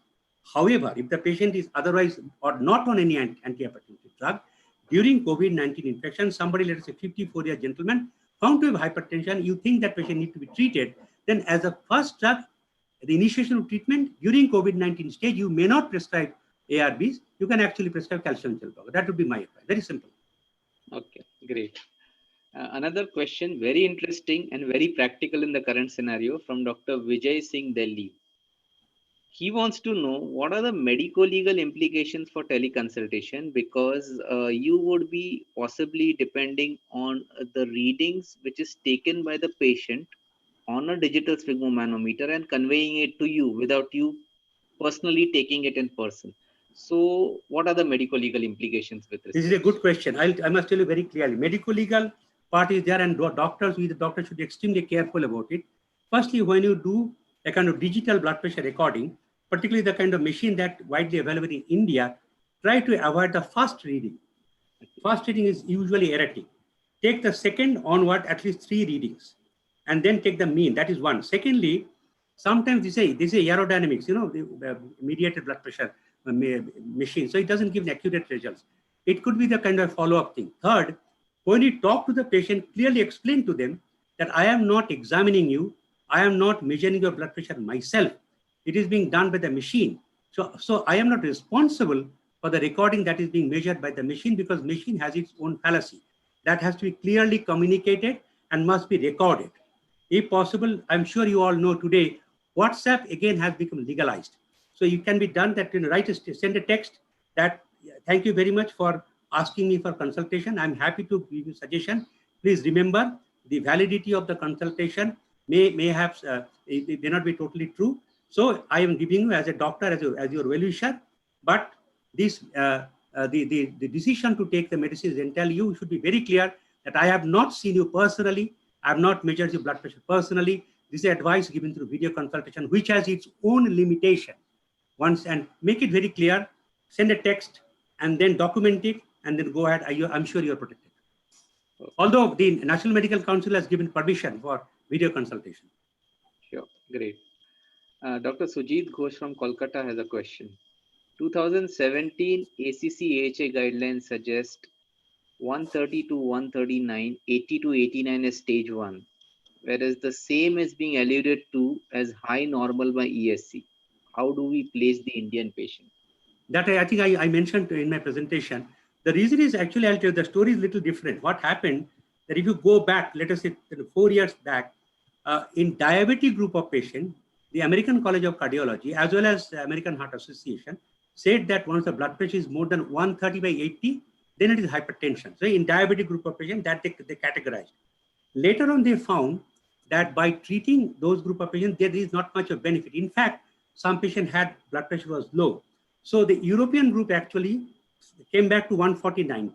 S2: However, if the patient is otherwise or not on any antihypertensive drug, during COVID-19 infection, somebody, let us say 54-year gentleman, found to have hypertension, you think that patient needs to be treated, then as a first drug, the initiation of treatment during COVID-19 stage, you may not prescribe ARBs, you can actually prescribe calcium channel blocker. That would be my advice. Very simple.
S1: Okay, great. Another question, very interesting and very practical in the current scenario, from Dr. Vijay Singh, Delhi. He wants to know what are the medico-legal implications for teleconsultation, because you would be possibly depending on the readings which is taken by the patient on a digital sphygmomanometer and conveying it to you without you personally taking it in person. So what are the medico-legal implications with this?
S2: This is a good question. I must tell you very clearly. Medico-legal part is there, and doctors should be extremely careful about it. Firstly, when you do a kind of digital blood pressure recording, particularly the kind of machine that widely available in India, try to avoid the fast reading. Fast reading is usually erratic. Take the second onward, at least 3 readings, and then take the mean. That is one. Secondly, sometimes they say aerodynamics, the mediated blood pressure machine. So it doesn't give accurate results. It could be the kind of follow-up thing. Third, when you talk to the patient, clearly explain to them that I am not examining you. I am not measuring your blood pressure myself. It is being done by the machine. So I am not responsible for the recording that is being measured by the machine, because machine has its own fallacy. That has to be clearly communicated and must be recorded. If possible, I'm sure you all know today, WhatsApp again has become legalized. So you can be done that, send a text that, thank you very much for asking me for consultation. I'm happy to give you suggestion. Please remember the validity of the consultation it may not be totally true. So I am giving you as a doctor, as your well-wisher, but this the decision to take the medicines and tell you should be very clear that I have not seen you personally. I have not measured your blood pressure personally. This is advice given through video consultation, which has its own limitation. Once, and make it very clear, send a text and then document it and then go ahead. I'm sure you're protected. Although the National Medical Council has given permission for video consultation.
S1: Sure, great. Dr. Sujit Ghosh from Kolkata has a question. 2017 ACC-AHA guidelines suggest 130 to 139, 80 to 89 as stage 1, whereas the same is being alluded to as high normal by ESC. How do we place the Indian patient?
S2: That I think I mentioned in my presentation. The reason is actually, I'll tell you, the story is a little different. What happened that if you go back, let us say 4 years back, in diabetic group of patients, the American College of Cardiology, as well as the American Heart Association, said that once the blood pressure is more than 130 by 80, then it is hypertension. So in diabetic group of patients, that they categorized. Later on, they found that by treating those group of patients, there is not much of benefit. In fact, some patient had blood pressure was low. So the European group actually came back to 140/90.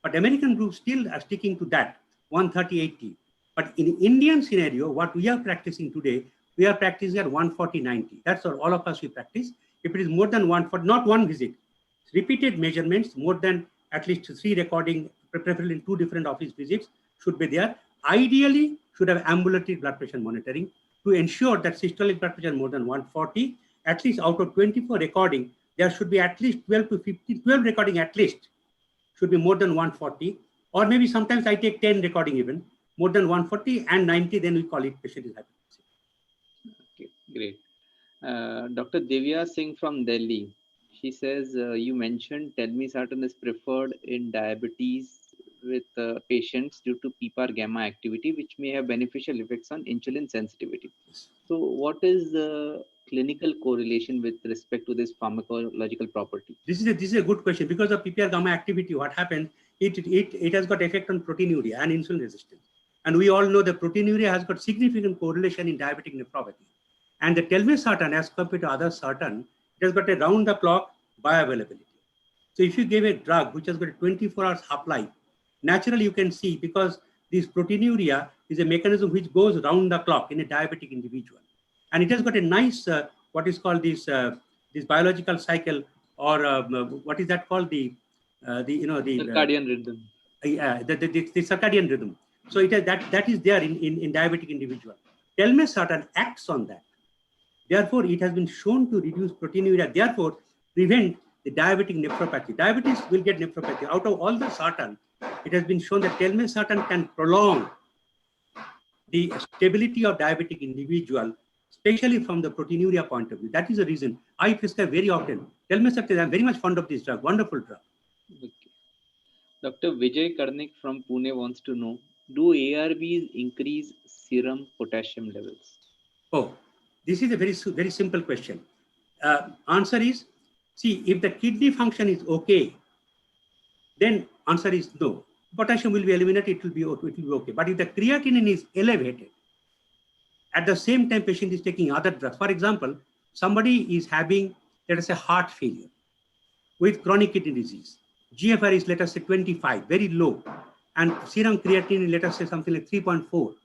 S2: But American group still are sticking to that, 130/80. But in Indian scenario, what we are practicing today, we are practicing at 140/90. That's all of us we practice. If it is more than 140, not one visit, repeated measurements, more than at least 3 recording, preferably in 2 different office visits, should be there. Ideally, should have ambulatory blood pressure monitoring to ensure that systolic blood pressure more than 140. At least out of 24 recording, there should be at least 12 to 15, 12 recording at least should be more than 140, or maybe sometimes I take 10 recording even, more than 140 and 90, then we call it patient is hypertensive.
S1: Okay, great. Dr. Divya Singh from Delhi, she says, you mentioned Telmisartan is preferred in diabetes with patients due to PPAR gamma activity, which may have beneficial effects on insulin sensitivity. So what is the clinical correlation with respect to this pharmacological property?
S2: This is a good question. Because of PPAR gamma activity, what happens, it has got effect on proteinuria and insulin resistance. And we all know that proteinuria has got significant correlation in diabetic nephropathy. And the Telmisartan, as compared to other sartan, it has got a round-the-clock bioavailability. So if you give a drug which has got a 24 hours half-life, naturally you can see, because this proteinuria is a mechanism which goes round the clock in a diabetic individual. And it has got a nice, what is called this biological cycle, or what is that called? The
S1: Circadian rhythm.
S2: The circadian rhythm. So it has, that is there in diabetic individual. Telmisartan acts on that. Therefore, it has been shown to reduce proteinuria, therefore prevent the diabetic nephropathy. Diabetes will get nephropathy. Out of all the sartan, it has been shown that Telmisartan can prolong the stability of diabetic individual, especially from the proteinuria point of view. That is the reason I prescribe very often. Telmisartan, I'm very much fond of this drug, wonderful drug.
S1: Okay. Dr. Vijay Karnik from Pune wants to know, do ARBs increase serum potassium levels?
S2: Oh, this is a very simple question. Answer is, see, if the kidney function is okay, then answer is no. Potassium will be eliminated, it will be okay. But if the creatinine is elevated, at the same time patient is taking other drugs. For example, somebody is having, let us say, heart failure with chronic kidney disease. GFR is, let us say, 25, very low. And serum creatinine, let us say something like 3.4.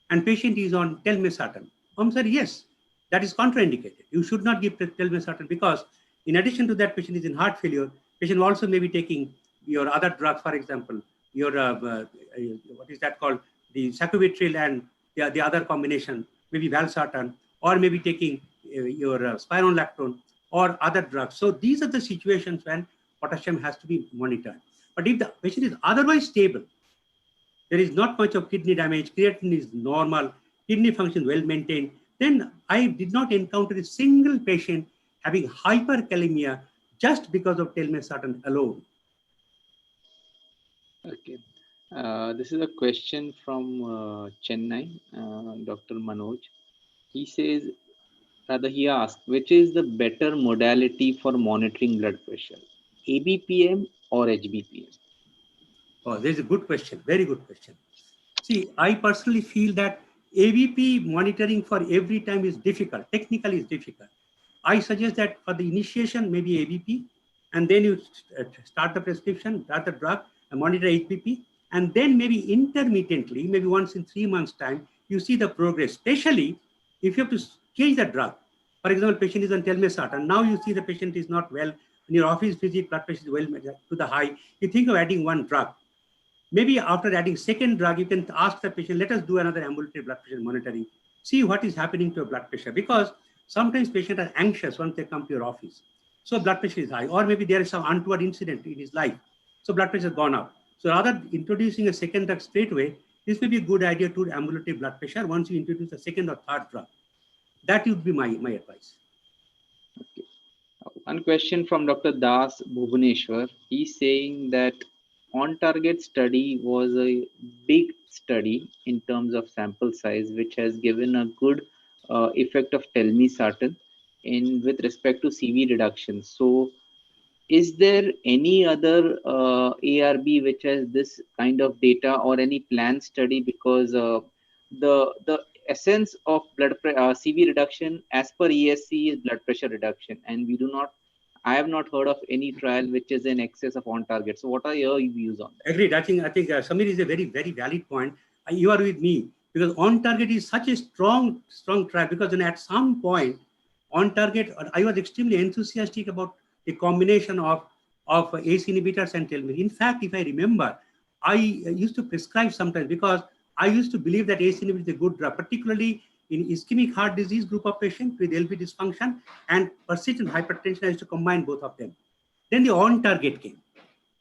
S2: And patient is on Telmisartan. Answer, yes, that is contraindicated. You should not give Telmisartan, because in addition to that, patient is in heart failure. Patient also may be taking your other drugs, for example, your, what is that called? The sacubitril and the other combination, maybe valsartan, or maybe taking your spironolactone or other drugs. So these are the situations when potassium has to be monitored. But if the patient is otherwise stable, there is not much of kidney damage, creatinine is normal, kidney function well maintained, then I did not encounter a single patient having hyperkalemia just because of Telmisartan alone.
S1: Okay. This is a question from Chennai, Dr. Manoj. He says, rather, he asks, which is the better modality for monitoring blood pressure, ABPM or HBPM?
S2: Oh, there's a good question, very good question. See, I personally feel that ABP monitoring for every time is difficult, technically is difficult. I suggest that for the initiation, maybe ABP, and then you start the prescription, start the drug, and monitor HBP, and then maybe intermittently, maybe once in 3 months' time, you see the progress, especially if you have to change the drug. For example, patient is on Telmisartan, now you see the patient is not well, and your office visit, blood pressure is well to the high, you think of adding one drug. Maybe after adding second drug, you can ask the patient, let us do another ambulatory blood pressure monitoring, see what is happening to your blood pressure. Because sometimes patients are anxious once they come to your office. So blood pressure is high, or maybe there is some untoward incident in his life. So blood pressure has gone up. So rather than introducing a second drug straight away, this may be a good idea to ambulatory blood pressure once you introduce a second or third drug. That would be my advice.
S1: Okay. One question from Dr. Das Bhubaneswar. He's saying that on target study was a big study in terms of sample size, which has given a good effect of telmisartan in with respect to CV reduction. So, is there any other ARB which has this kind of data or any planned study? Because the essence of CV reduction as per ESC is blood pressure reduction, and we do not. I have not heard of any trial which is in excess of on target. So, what are your views on that?
S2: Agreed. I think Samir is a very valid point. You are with me because on target is such a strong track because then at some point on target, I was extremely enthusiastic about the combination of ACE inhibitors and telmisartan. In fact, if I remember, I used to prescribe sometimes because I used to believe that ACE inhibitor is a good drug, particularly in ischemic heart disease group of patients with LV dysfunction and persistent hypertension. I used to combine both of them. Then the on target came.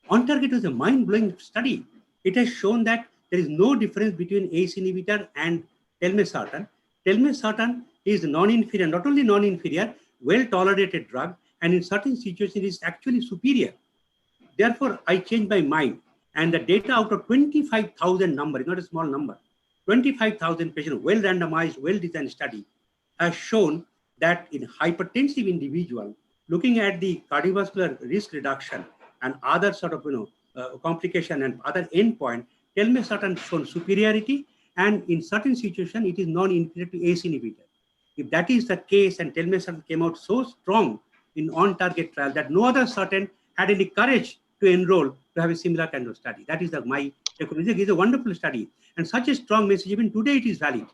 S2: On target was a mind-blowing study. It has shown that there is no difference between ACE inhibitor and telmisartan. Telmisartan is non-inferior, not only non-inferior, well-tolerated drug, and in certain situations is actually superior. Therefore, I changed my mind. And the data out of 25,000 number, not a small number, 25,000 patients, well randomized, well designed study, has shown that in hypertensive individual, looking at the cardiovascular risk reduction and other sort of complication and other endpoint, telmisartan shown superiority, and in certain situation it is non-inferior to ACE inhibitor. If that is the case, and telmisartan came out so strong in on-target trial that no other certain had any courage to enroll to have a similar kind of study. That is my recommendation. It is a wonderful study, and such a strong message. Even today, it is valid.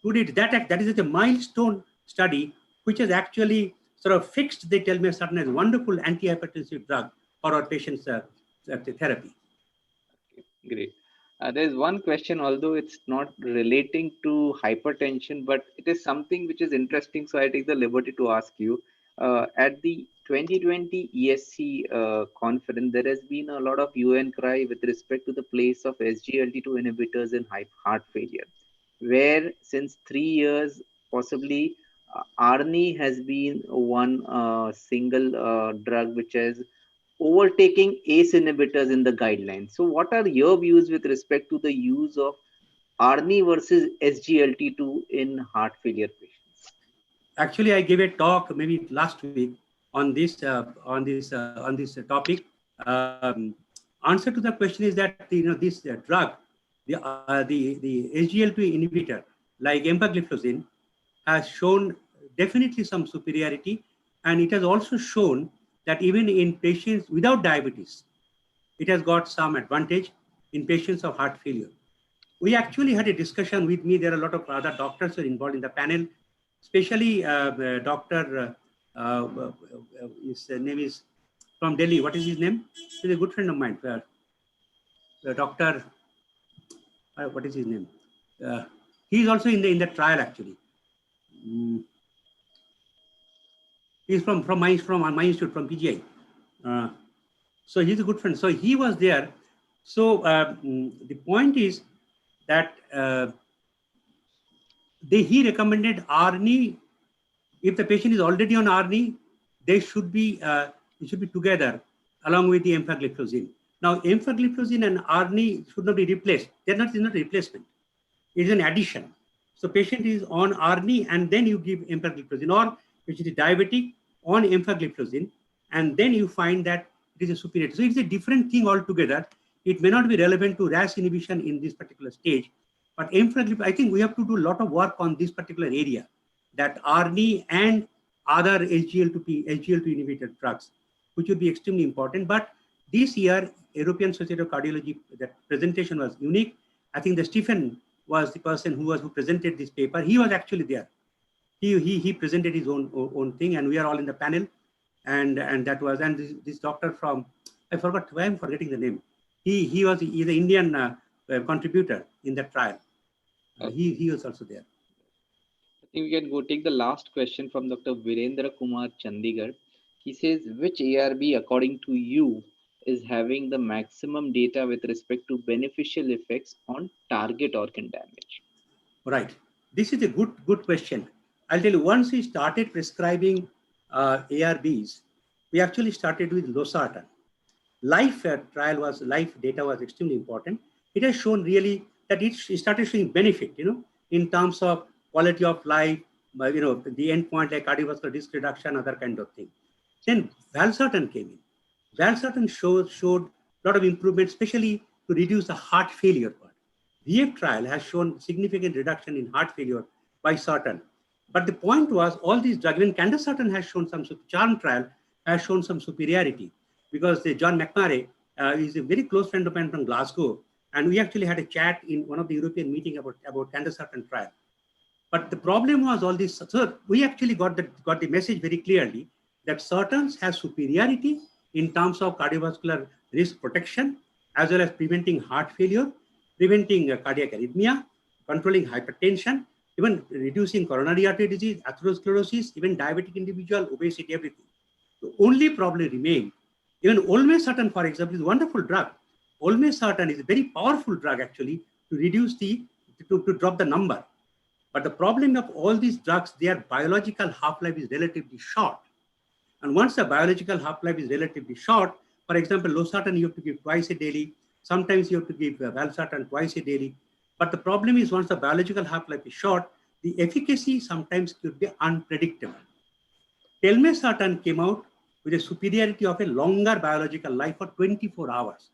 S2: Today, that is a milestone study which has actually sort of fixed the telmisartan as a wonderful antihypertensive drug for our patients' therapy.
S1: Okay, great. There's one question, although it's not relating to hypertension, but it is something which is interesting. So I take the liberty to ask you. At the 2020 ESC conference, there has been a lot of UN cry with respect to the place of SGLT2 inhibitors in heart failure, where since 3 years, possibly ARNI has been one single drug which has overtaking ACE inhibitors in the guidelines. So, what are your views with respect to the use of ARNI versus SGLT2 in heart failure patients?
S2: Actually, I gave a talk maybe last week on this topic. Answer to the question is that this drug, the SGLT2 inhibitor like empagliflozin has shown definitely some superiority, and it has also shown that even in patients without diabetes, it has got some advantage in patients of heart failure. We actually had a discussion with me. There are a lot of other doctors who are involved in the panel, especially Dr. His name is from Delhi. What is his name? He's a good friend of mine. Dr. What is his name? He is also in the trial actually. He's from my institute, from PGI. So he's a good friend. So he was there. So the point is that he recommended ARNI. If the patient is already on ARNI, they should be it should be together along with the empagliflozin. Now, empagliflozin and ARNI should not be replaced. They're not, it's not a replacement. It is an addition. So patient is on ARNI and then you give empagliflozin, or which is diabetic on empagliflozin, and then you find that it is a superiority. So it's a different thing altogether. It may not be relevant to RAS inhibition in this particular stage, but empagliflozin, I think we have to do a lot of work on this particular area, that ARNI and other SGLT2 inhibitor drugs, which would be extremely important. But this year, European Society of Cardiology, that presentation was unique. I think the Stephen was the person who presented this paper. He was actually there. He presented his own thing, and we are all in the panel. And that was, and this doctor from, I forgot, I'm forgetting the name. He's an Indian contributor in that trial. He was also there.
S1: I think we can go take the last question from Dr. Virendra Kumar Chandigarh. He says, which ARB, according to you, is having the maximum data with respect to beneficial effects on target organ damage?
S2: Right. This is a good question. I'll tell you, once we started prescribing ARBs, we actually started with losartan. Life data was extremely important. It has shown really that it started showing benefit, in terms of quality of life, the endpoint like cardiovascular risk reduction, other kind of thing. Then valsartan came in. Valsartan showed a lot of improvement, especially to reduce the heart failure part. VF trial has shown significant reduction in heart failure by sartan. But the point was, all these drugs, even candesartan has shown some, CHARM trial has shown some superiority, because John McMurray is a very close friend of mine from Glasgow, and we actually had a chat in one of the European meetings about candesartan trial. But the problem was all this. So we actually got the message very clearly that sartans has superiority in terms of cardiovascular risk protection, as well as preventing heart failure, preventing cardiac arrhythmia, controlling hypertension, even reducing coronary artery disease, atherosclerosis, even diabetic individual, obesity, everything. The only problem remained, even olmesartan, for example, is a wonderful drug. Olmesartan is a very powerful drug actually to reduce to drop the number. But the problem of all these drugs, their biological half-life is relatively short. And once the biological half-life is relatively short, for example, losartan you have to give twice a daily. Sometimes you have to give valsartan twice a daily. But the problem is, once the biological half-life is short, the efficacy sometimes could be unpredictable. Telmisartan came out with a superiority of a longer biological life for 24 hours.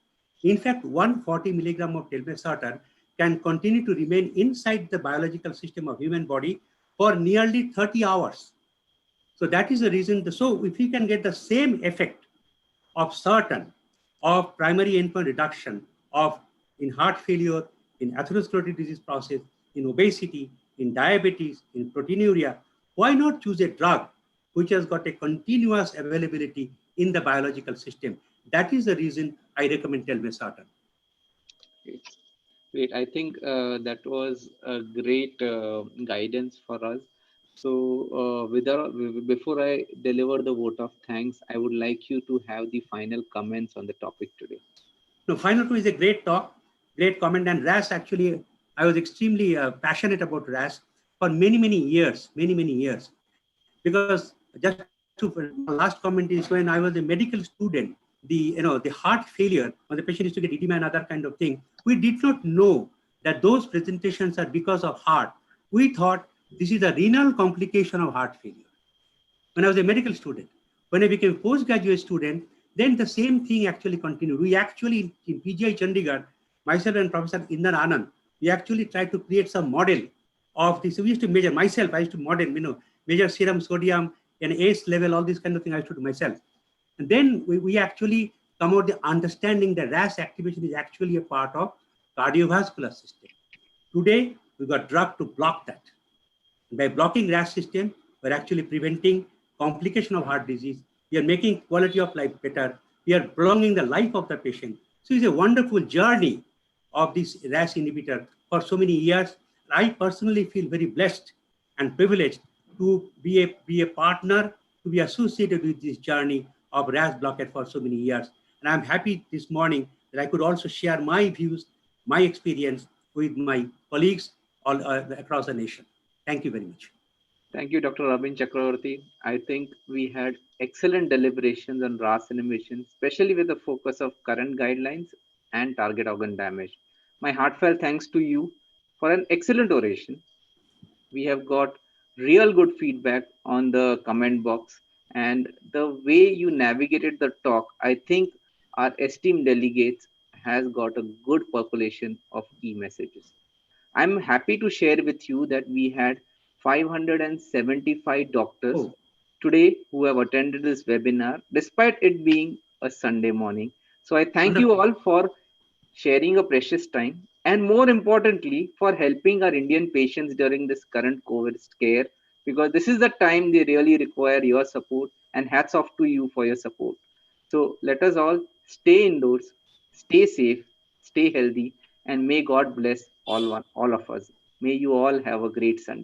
S2: In fact, 140 milligram of telmisartan can continue to remain inside the biological system of human body for nearly 30 hours. So that is the reason. So if we can get the same effect of sartan, of primary endpoint reduction in heart failure, in atherosclerotic disease process, in obesity, in diabetes, in proteinuria, why not choose a drug which has got a continuous availability in the biological system? That is the reason I recommend telmisartan.
S1: Great. I think that was a great guidance for us. So, before I deliver the vote of thanks, I would like you to have the final comments on the topic today.
S2: No, final two is a great talk, great comment. And RAS, actually, I was extremely passionate about RAS for many years. Because just my last comment is, when I was a medical student, the heart failure, when the patient used to get edema and other kind of thing, we did not know that those presentations are because of heart. We thought this is a renal complication of heart failure. When I was a medical student, when I became a postgraduate student, then the same thing actually continued. We actually, in PGI Chandigarh, myself and Professor Inder Anand, we actually tried to create some model of this. We used to measure, myself, I used to model, measure serum sodium and ACE level, all this kind of thing I used to do myself. And then we actually come out the understanding that RAS activation is actually a part of cardiovascular system. Today, we got drug to block that. And by blocking RAS system, we're actually preventing complication of heart disease. We are making quality of life better. We are prolonging the life of the patient. So it's a wonderful journey of this RAS inhibitor for so many years. I personally feel very blessed and privileged to be a partner, to be associated with this journey of RAS blockade for so many years. And I'm happy this morning that I could also share my views, my experience with my colleagues all across the nation. Thank you very much.
S1: Thank you, Dr. Rabin Chakravarti. I think we had excellent deliberations on RAS inhibition, especially with the focus of current guidelines and target organ damage. My heartfelt thanks to you for an excellent oration. We have got real good feedback on the comment box, and the way you navigated the talk, I think our esteemed delegates has got a good population of key messages. I'm happy to share with you that we had 575 doctors
S2: Oh,
S1: today who have attended this webinar, despite it being a Sunday morning. So I thank you
S2: wonderful.
S1: all for sharing a precious time and, more importantly, for helping our Indian patients during this current COVID scare, because this is the time they really require your support, and hats off to you for your support. So let us all stay indoors, stay safe, stay healthy, and may God bless all of us. May you all have a great Sunday.